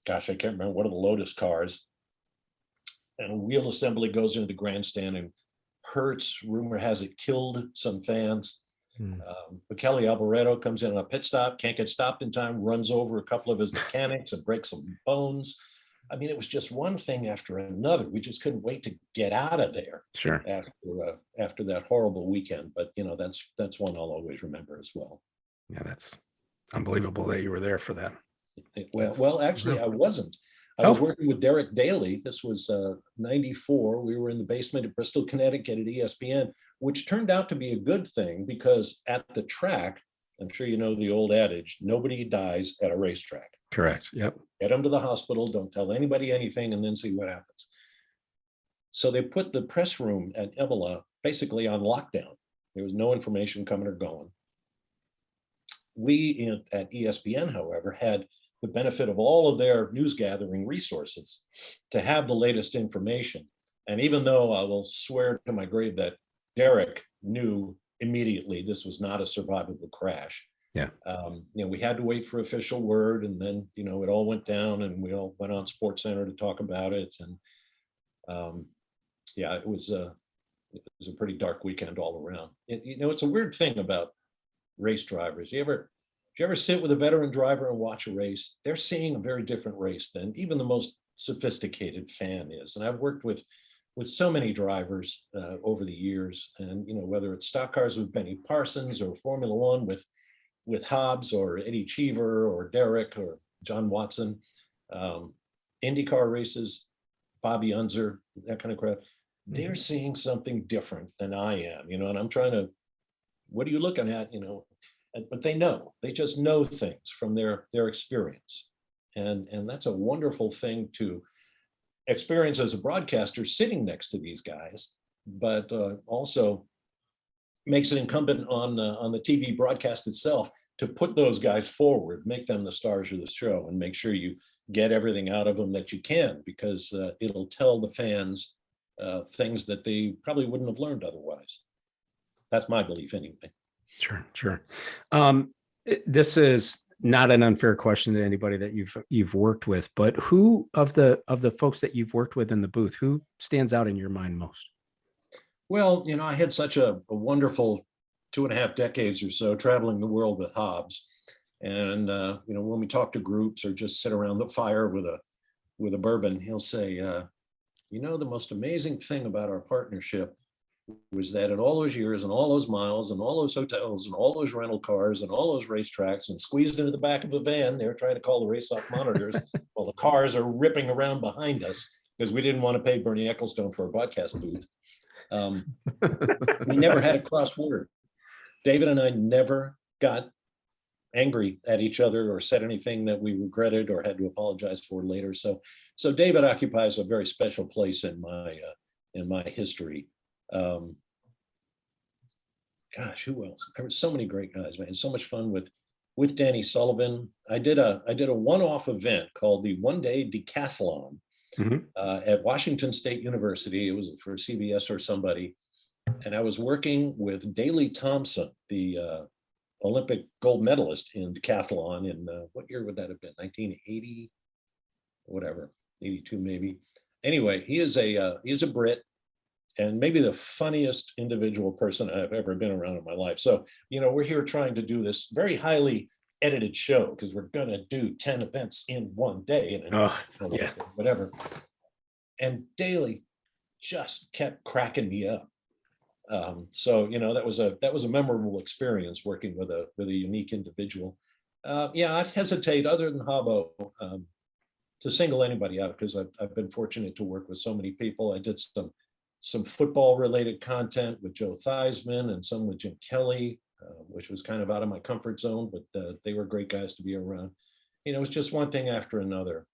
can't remember, one of the Lotus cars. And a wheel assembly goes into the grandstand and hurts. Rumor has it killed some fans. Michele Alboreto comes in on a pit stop, can't get stopped in time, runs over a couple of his mechanics and breaks some bones. I mean, it was just one thing after another. We just couldn't wait to get out of there. Sure. After that horrible weekend. But that's one I'll always remember as well. Yeah, that's unbelievable that you were there for that. Well, actually, I wasn't. I was working with Derek Daly. This was 94. We were in the basement at Bristol, Connecticut at ESPN, which turned out to be a good thing because at the track, I'm sure you know the old adage, nobody dies at a racetrack. Correct. Yep. Get them to the hospital, don't tell anybody anything, and then see what happens. So they put the press room at Imola basically on lockdown. There was no information coming or going. We at ESPN, however, had the benefit of all of their news gathering resources to have the latest information. And even though I will swear to my grave that Derek knew immediately this was not a survivable crash. Yeah. We had to wait for official word, and then, it all went down and we all went on SportsCenter to talk about it. And it was a pretty dark weekend all around. It's a weird thing about race drivers. Do you ever sit with a veteran driver and watch a race? They're seeing a very different race than even the most sophisticated fan is. And I've worked with so many drivers over the years, and whether it's stock cars with Benny Parsons or Formula One with Hobbs or Eddie Cheever or Derek or John Watson, IndyCar races, Bobby Unser, that kind of crowd. They're seeing something different than I am, and I'm trying to, what are you looking at, but they just know things from their experience. And that's a wonderful thing to experience as a broadcaster sitting next to these guys, but also makes it incumbent on the TV broadcast itself to put those guys forward, make them the stars of the show, and make sure you get everything out of them that you can, because it'll tell the fans things that they probably wouldn't have learned otherwise. That's my belief anyway. Sure. This is not an unfair question to anybody that you've worked with, but who of the folks that you've worked with in the booth, who stands out in your mind most? Well, I had such a wonderful 2.5 decades or so traveling the world with Hobbs. And when we talk to groups or just sit around the fire with a bourbon, he'll say, the most amazing thing about our partnership was that in all those years and all those miles and all those hotels and all those rental cars and all those racetracks and squeezed into the back of a van, they're trying to call the race off monitors while the cars are ripping around behind us because we didn't want to pay Bernie Ecclestone for a broadcast booth. We never had a cross word. David and I never got angry at each other or said anything that we regretted or had to apologize for later. So David occupies a very special place in my history. Gosh, who else? There were so many great guys, man. So much fun with Danny Sullivan. I did a one-off event called the One Day Decathlon at Washington State University. It was for CBS or somebody. And I was working with Daley Thompson, the Olympic gold medalist in decathlon in what year would that have been? 1980, whatever, 82 maybe. Anyway, he is a Brit and maybe the funniest individual person I've ever been around in my life. So, we're here trying to do this very highly edited show because we're going to do 10 events in one day and whatever. And Daley just kept cracking me up. That was a memorable experience working with a unique individual. I'd hesitate, other than Habbo, to single anybody out because I've been fortunate to work with so many people. I did some football related content with Joe Theismann and some with Jim Kelly, which was kind of out of my comfort zone, but they were great guys to be around. It was just one thing after another.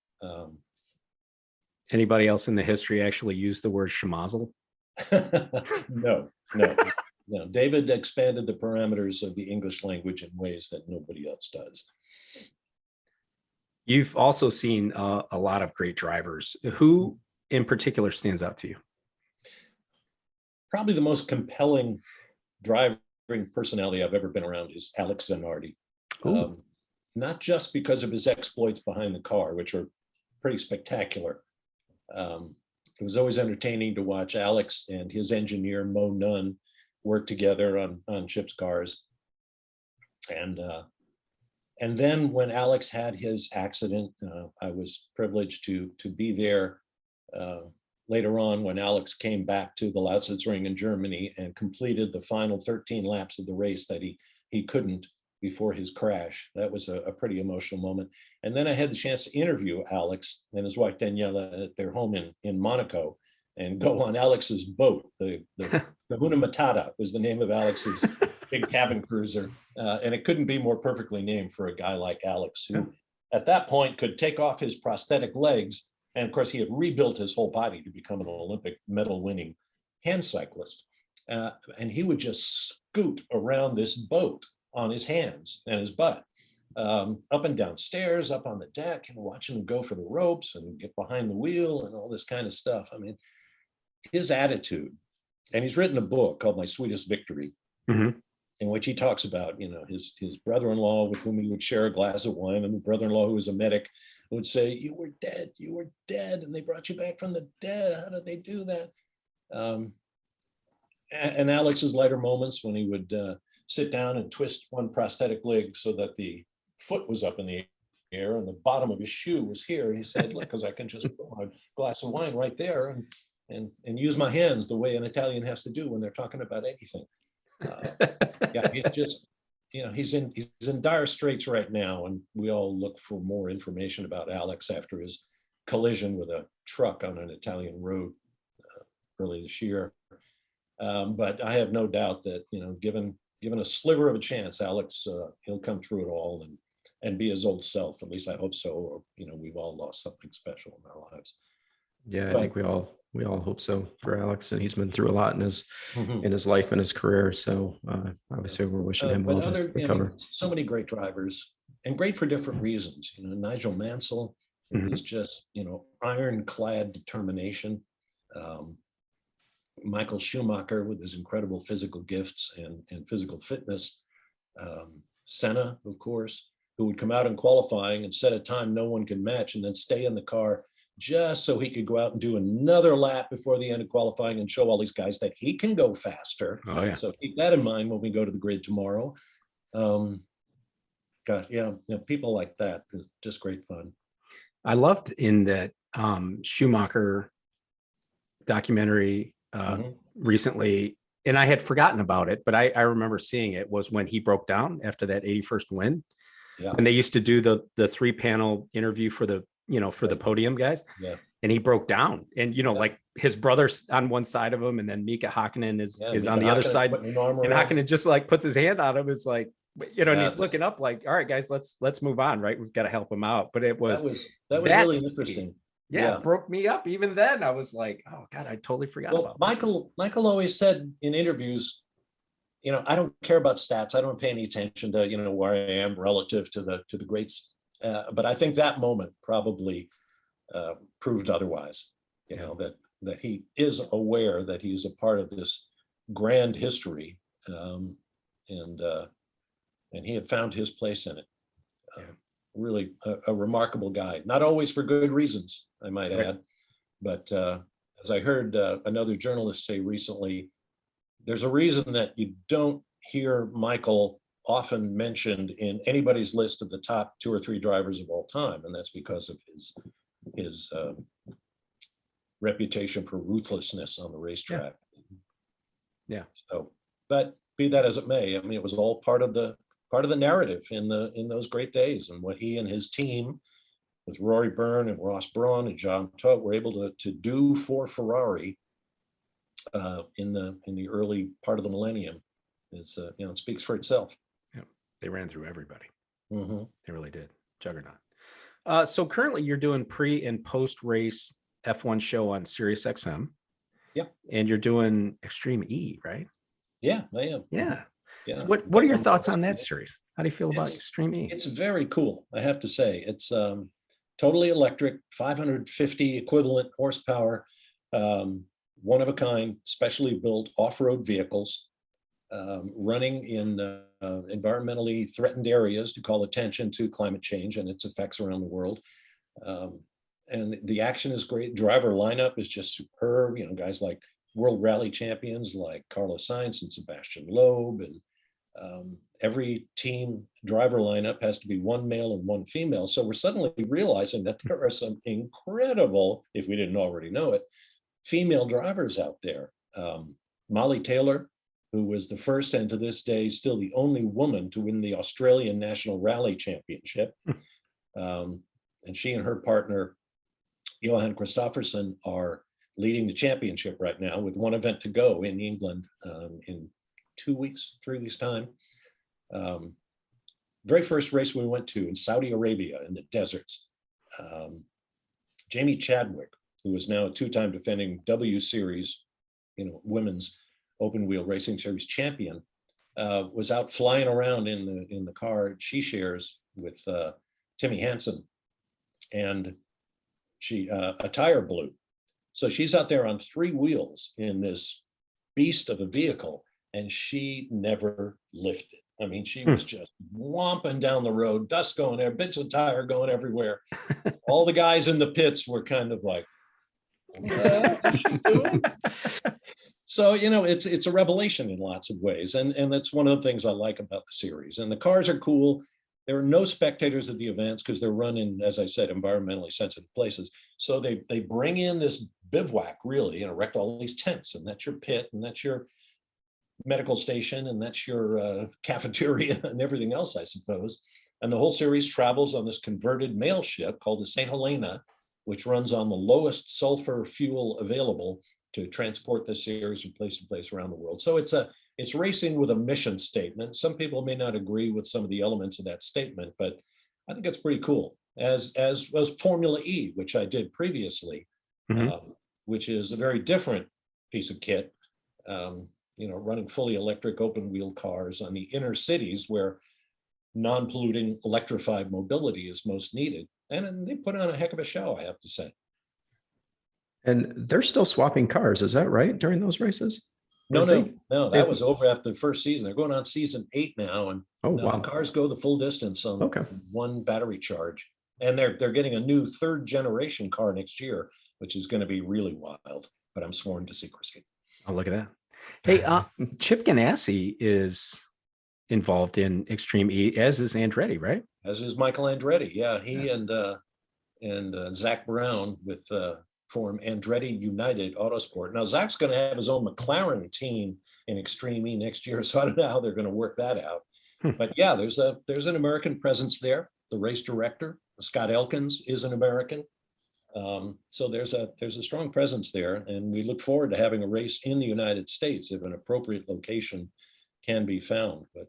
Anybody else in the history actually used the word schmozzle? No. David expanded the parameters of the English language in ways that nobody else does. You've also seen a lot of great drivers. Who in particular stands out to you? Probably the most compelling driving personality I've ever been around is Alex Zanardi. Not just because of his exploits behind the car, which are pretty spectacular. It was always entertaining to watch Alex and his engineer, Mo Nunn, work together on Chip's cars. And then when Alex had his accident, I was privileged to be there later on when Alex came back to the Lausitzring in Germany and completed the final 13 laps of the race that he couldn't before his crash. That was a pretty emotional moment. And then I had the chance to interview Alex and his wife Daniela at their home in Monaco and go on Alex's boat. The Kahuna Matata was the name of Alex's big cabin cruiser. And it couldn't be more perfectly named for a guy like Alex, who at that point could take off his prosthetic legs. And of course, he had rebuilt his whole body to become an Olympic medal winning hand cyclist. And he would just scoot around this boat on his hands and his butt, up and down stairs, up on the deck, and watching him go for the ropes and get behind the wheel and all this kind of stuff. I mean, his attitude, and he's written a book called My Sweetest Victory, in which he talks about, his brother-in-law with whom he would share a glass of wine, and the brother-in-law who was a medic would say, you were dead, and they brought you back from the dead. How did they do that? And Alex's lighter moments when he would sit down and twist one prosthetic leg so that the foot was up in the air and the bottom of his shoe was here. And he said, look, because I can just put my glass of wine right there and use my hands the way an Italian has to do when they're talking about anything. He's just, he's in dire straits right now. And we all look for more information about Alex after his collision with a truck on an Italian road early this year. But I have no doubt that, given a sliver of a chance, Alex, he'll come through it all and be his old self. At least I hope so. Or, we've all lost something special in our lives. Yeah, I think we all hope so for Alex, and he's been through a lot in his life and his career. So obviously we're wishing him well to recover. So many great drivers, and great for different reasons. Nigel Mansell is just, ironclad determination. Michael Schumacher with his incredible physical gifts and physical fitness. Senna, of course, who would come out in qualifying and set a time no one can match and then stay in the car just so he could go out and do another lap before the end of qualifying and show all these guys that he can go faster. So keep that in mind when we go to the grid tomorrow. God, yeah, people like that is just great fun. I loved in that Schumacher documentary recently, and I had forgotten about it, but I remember seeing it, was when he broke down after that 81st win. Yeah. And they used to do the 3-panel interview for the, for the podium guys. Yeah. And he broke down, and like his brother's on one side of him, and then Mika Hakkinen is on the other side, and Hakkinen just like puts his hand on him. It's like, and he's looking up like, all right, guys, let's move on, right? We've got to help him out. But it was that was really interesting. Yeah, it broke me up. Even then, I was like, oh God, I totally forgot about Michael always said in interviews, I don't care about stats. I don't pay any attention to, where I am relative to the greats. But I think that moment probably proved otherwise, that he is aware that he's a part of this grand history, and he had found his place in it. Really a remarkable guy, not always for good reasons, I might add. But as I heard another journalist say recently, there's a reason that you don't hear Michael often mentioned in anybody's list of the top 2 or 3 drivers of all time, and that's because of his reputation for ruthlessness on the racetrack. Yeah. So, but be that as it may, I mean, it was all part of the narrative in those great days, and what he and his team with Rory Byrne and Ross Brawn and John Todt were able to do for Ferrari in the early part of the millennium is it speaks for itself. Yeah, they ran through everybody. Mm-hmm. They really did. Juggernaut. So currently you're doing pre and post race F1 show on Sirius XM. Yeah. And you're doing Extreme E, right? Yeah, I am. Yeah. Yeah. So what are your thoughts on that series? How do you feel about Extreme E? It's very cool, I have to say. It's totally electric, 550 equivalent horsepower, one of a kind, specially built off-road vehicles, running in environmentally threatened areas to call attention to climate change and its effects around the world. And the action is great. Driver lineup is just superb. Guys like world rally champions like Carlos Sainz and Sebastian Loeb, and every team driver lineup has to be 1 male and 1 female. So we're suddenly realizing that there are some incredible, if we didn't already know it, female drivers out there. Molly Taylor, who was the first and to this day still the only woman to win the Australian National Rally Championship. And she and her partner, Johan Kristofferson, are leading the championship right now with 1 event to go in England in 3 weeks time. Very first race we went to in Saudi Arabia in the deserts. Jamie Chadwick, who is now a 2-time defending W Series, women's open wheel racing series champion, was out flying around in the car she shares with Timmy Hansen, and she a tire blew. So she's out there on 3 wheels in this beast of a vehicle, and she never lifted. I mean, she was just whomping down the road, dust going there, bits of tire going everywhere. All the guys in the pits were kind of like, what is she doing? So, it's a revelation in lots of ways. And that's one of the things I like about the series. And the cars are cool. There are no spectators at the events because they're run in, as I said, environmentally sensitive places. So they bring in this bivouac, really, and erect all these tents. And that's your pit, and that's your medical station, and that's your cafeteria and everything else, I suppose. And the whole series travels on this converted mail ship called the St. Helena, which runs on the lowest sulfur fuel available to transport the series from place to place around the world. So it's racing with a mission statement. Some people may not agree with some of the elements of that statement, but I think it's pretty cool. As was Formula E, which I did previously, which is a very different piece of kit. Running fully electric open wheel cars on the inner cities where non-polluting electrified mobility is most needed. And they put on a heck of a show, I have to say. And they're still swapping cars, is that right, during those races? No, that was over after the first season. They're going on season 8 now, and the cars go the full distance on 1 battery charge. And they're getting a new 3rd generation car next year, which is going to be really wild. But I'm sworn to secrecy. Oh, look at that. Hey, Chip Ganassi is involved in Extreme E, as is Andretti, right? As is Michael Andretti. Yeah, he and Zach Brown with form Andretti United Autosport. Now Zach's going to have his own McLaren team in Extreme E next year, so I don't know how they're going to work that out. But yeah, there's an American presence there. The race director, Scott Elkins, is an American. So there's a strong presence there, and we look forward to having a race in the United States if an appropriate location can be found. But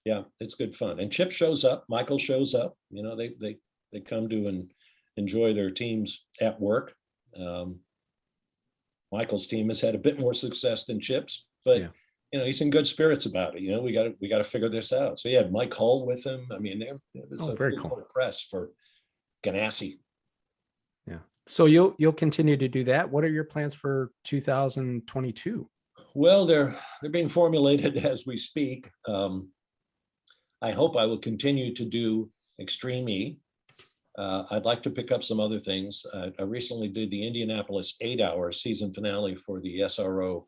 yeah, it's good fun. And Chip shows up, Michael shows up. You know, they come to enjoy their teams at work. Michael's team has had a bit more success than Chip's, but you know, he's in good spirits about it. You know, we got to figure this out. So he had Mike Hull with him. I mean, it was a very full cool press for Ganassi. Yeah. So you'll continue to do that. What are your plans for 2022? Well, they're being formulated as we speak. I hope I will continue to do Extreme E. I'd like to pick up some other things. I recently did the Indianapolis 8-hour season finale for the SRO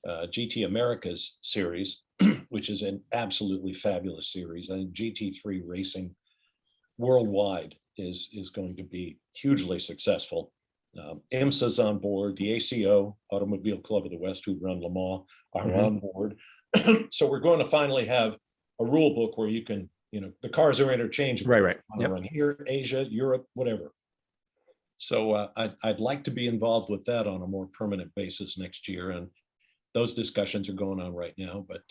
GT Americas series, which is an absolutely fabulous series. I think GT3 racing worldwide is going to be hugely successful. IMSA's on board, the ACO, Automobile Club of the West, who run Le Mans, are on board. So we're going to finally have a rule book where you can, you know, the cars are interchangeable. Right. Run here, Asia, Europe, whatever. So I'd like to be involved with that on a more permanent basis next year. And those discussions are going on right now. But,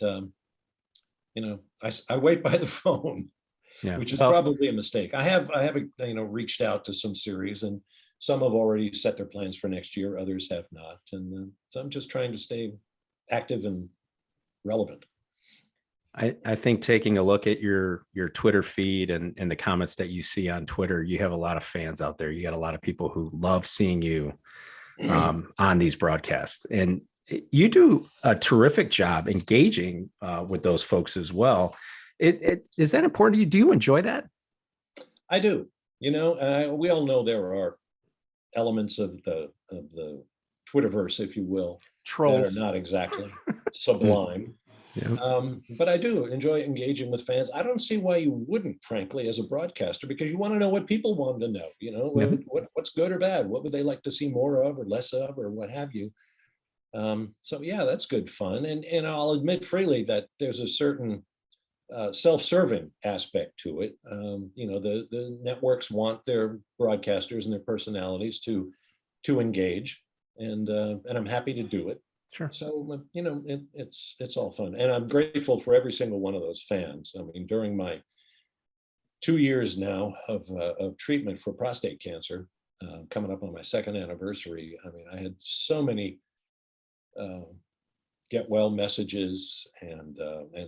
you know, I wait by the phone. Yeah. Which is probably a mistake. I have you know, reached out to some series, and some have already set their plans for next year. Others have not, and so I'm just trying to stay active and relevant. I think taking a look at your Twitter feed and the comments that you see on Twitter, you have a lot of fans out there. You got a lot of people who love seeing you on these broadcasts, and you do a terrific job engaging with those folks as well. Is that important to you? Do you enjoy that? I do. You know, we all know there are elements of the Twitterverse, if you will, trolls that are not exactly sublime. But I do enjoy engaging with fans. I don't see why you wouldn't, frankly, as a broadcaster, because you want to know what people want to know. You know, what's good or bad? What would they like to see more of or less of, or what have you? So yeah, that's good fun. And I'll admit freely that there's a certain self-serving aspect to it. You know, the networks want their broadcasters and their personalities to engage, and I'm happy to do it. Sure. So you know, it's all fun, and I'm grateful for every single one of those fans. I mean, during my 2 years now of treatment for prostate cancer, coming up on my second anniversary, I mean, I had so many get well messages and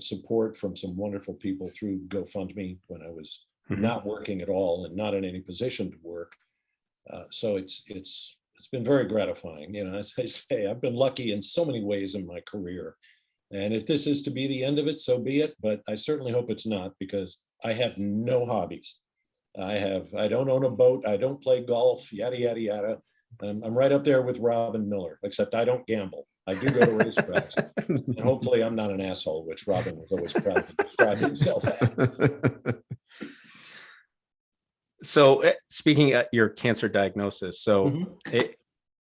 support from some wonderful people through GoFundMe when I was not working at all and not in any position to work. So it's been very gratifying. You know, as I say, I've been lucky in so many ways in my career. And if this is to be the end of it, so be it. But I certainly hope it's not, because I have no hobbies. I don't own a boat. I don't play golf, yada, yada, yada. I'm right up there with Robin Miller, except I don't gamble. I do go to racetracks, and hopefully I'm not an asshole, which Robin was always proud to describe himself as. So speaking of your cancer diagnosis, so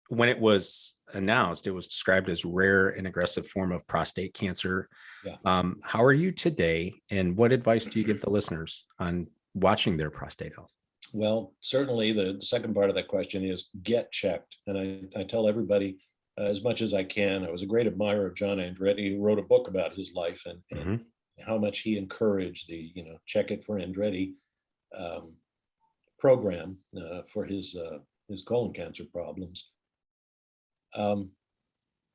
when it was announced, it was described as rare and aggressive form of prostate cancer. Yeah. How are you today, and what advice do you give the listeners on watching their prostate health? Well, certainly the second part of that question is get checked. And I tell everybody as much as I can. I was a great admirer of John Andretti, who wrote a book about his life and how much he encouraged the, you know, Check It for Andretti program for his colon cancer problems.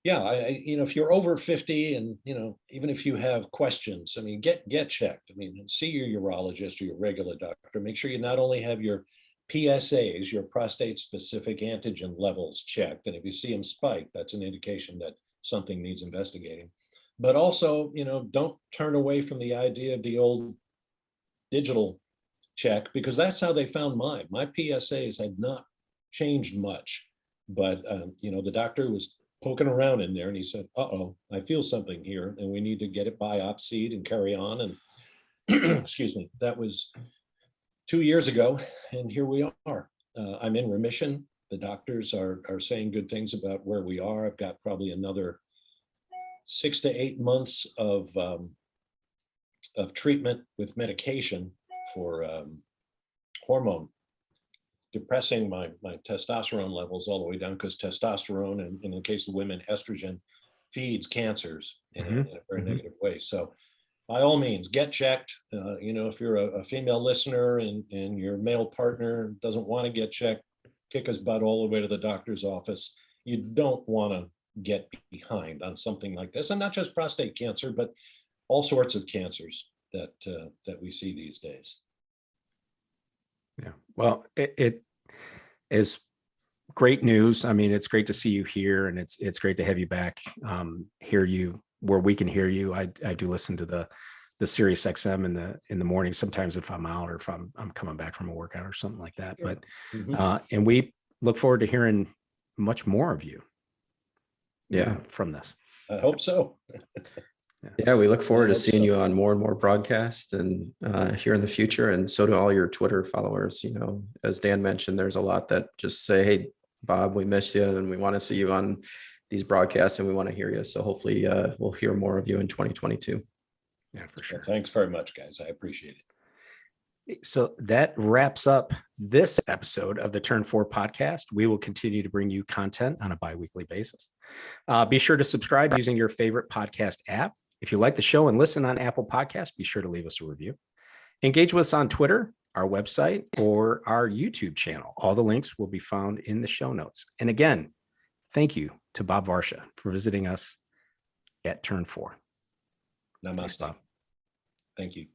Yeah, you know, if you're over 50 and, you know, even if you have questions, I mean, get checked. I mean, see your urologist or your regular doctor. Make sure you not only have your PSAs, your prostate specific antigen levels checked. And if you see them spike, that's an indication that something needs investigating. But also, you know, don't turn away from the idea of the old digital check, because that's how they found mine. My PSAs had not changed much, but, you know, the doctor was poking around in there, and he said, "Uh-oh, I feel something here, and we need to get it biopsied and carry on." And excuse me, that was 2 years ago, and here we are. I'm in remission. The doctors are saying good things about where we are. I've got probably another 6 to 8 months of treatment with medication for hormone, depressing my testosterone levels all the way down, because testosterone, and in the case of women, estrogen, feeds cancers in a very negative way. So by all means, get checked. If you're a female listener and your male partner doesn't want to get checked, kick his butt all the way to the doctor's office. You don't want to get behind on something like this, and not just prostate cancer, but all sorts of cancers that we see these days. Yeah. Well, it is great news. I mean, it's great to see you here, and it's great to have you back, hear you where we can hear you. I do listen to the Sirius XM in the morning, sometimes if I'm out or if I'm coming back from a workout or something like that. Sure. But and we look forward to hearing much more of you. Yeah. From this. I hope so. Yeah, we look forward I to hope seeing so. you on more and more broadcasts and here in the future. And so do all your Twitter followers. As Dan mentioned, there's a lot that just say, "Hey, Bob, we miss you and we want to see you on these broadcasts and we want to hear you." So hopefully we'll hear more of you in 2022. Yeah, for sure. Well, thanks very much, guys. I appreciate it. So that wraps up this episode of the Turn 4 podcast. We will continue to bring you content on a bi-weekly basis. Be sure to subscribe using your favorite podcast app. If you like the show and listen on Apple Podcasts, be sure to leave us a review. Engage with us on Twitter, our website, or our YouTube channel. All the links will be found in the show notes. And again, thank you to Bob Varsha for visiting us at Turn 4. Namaste. Thanks, Bob. Thank you.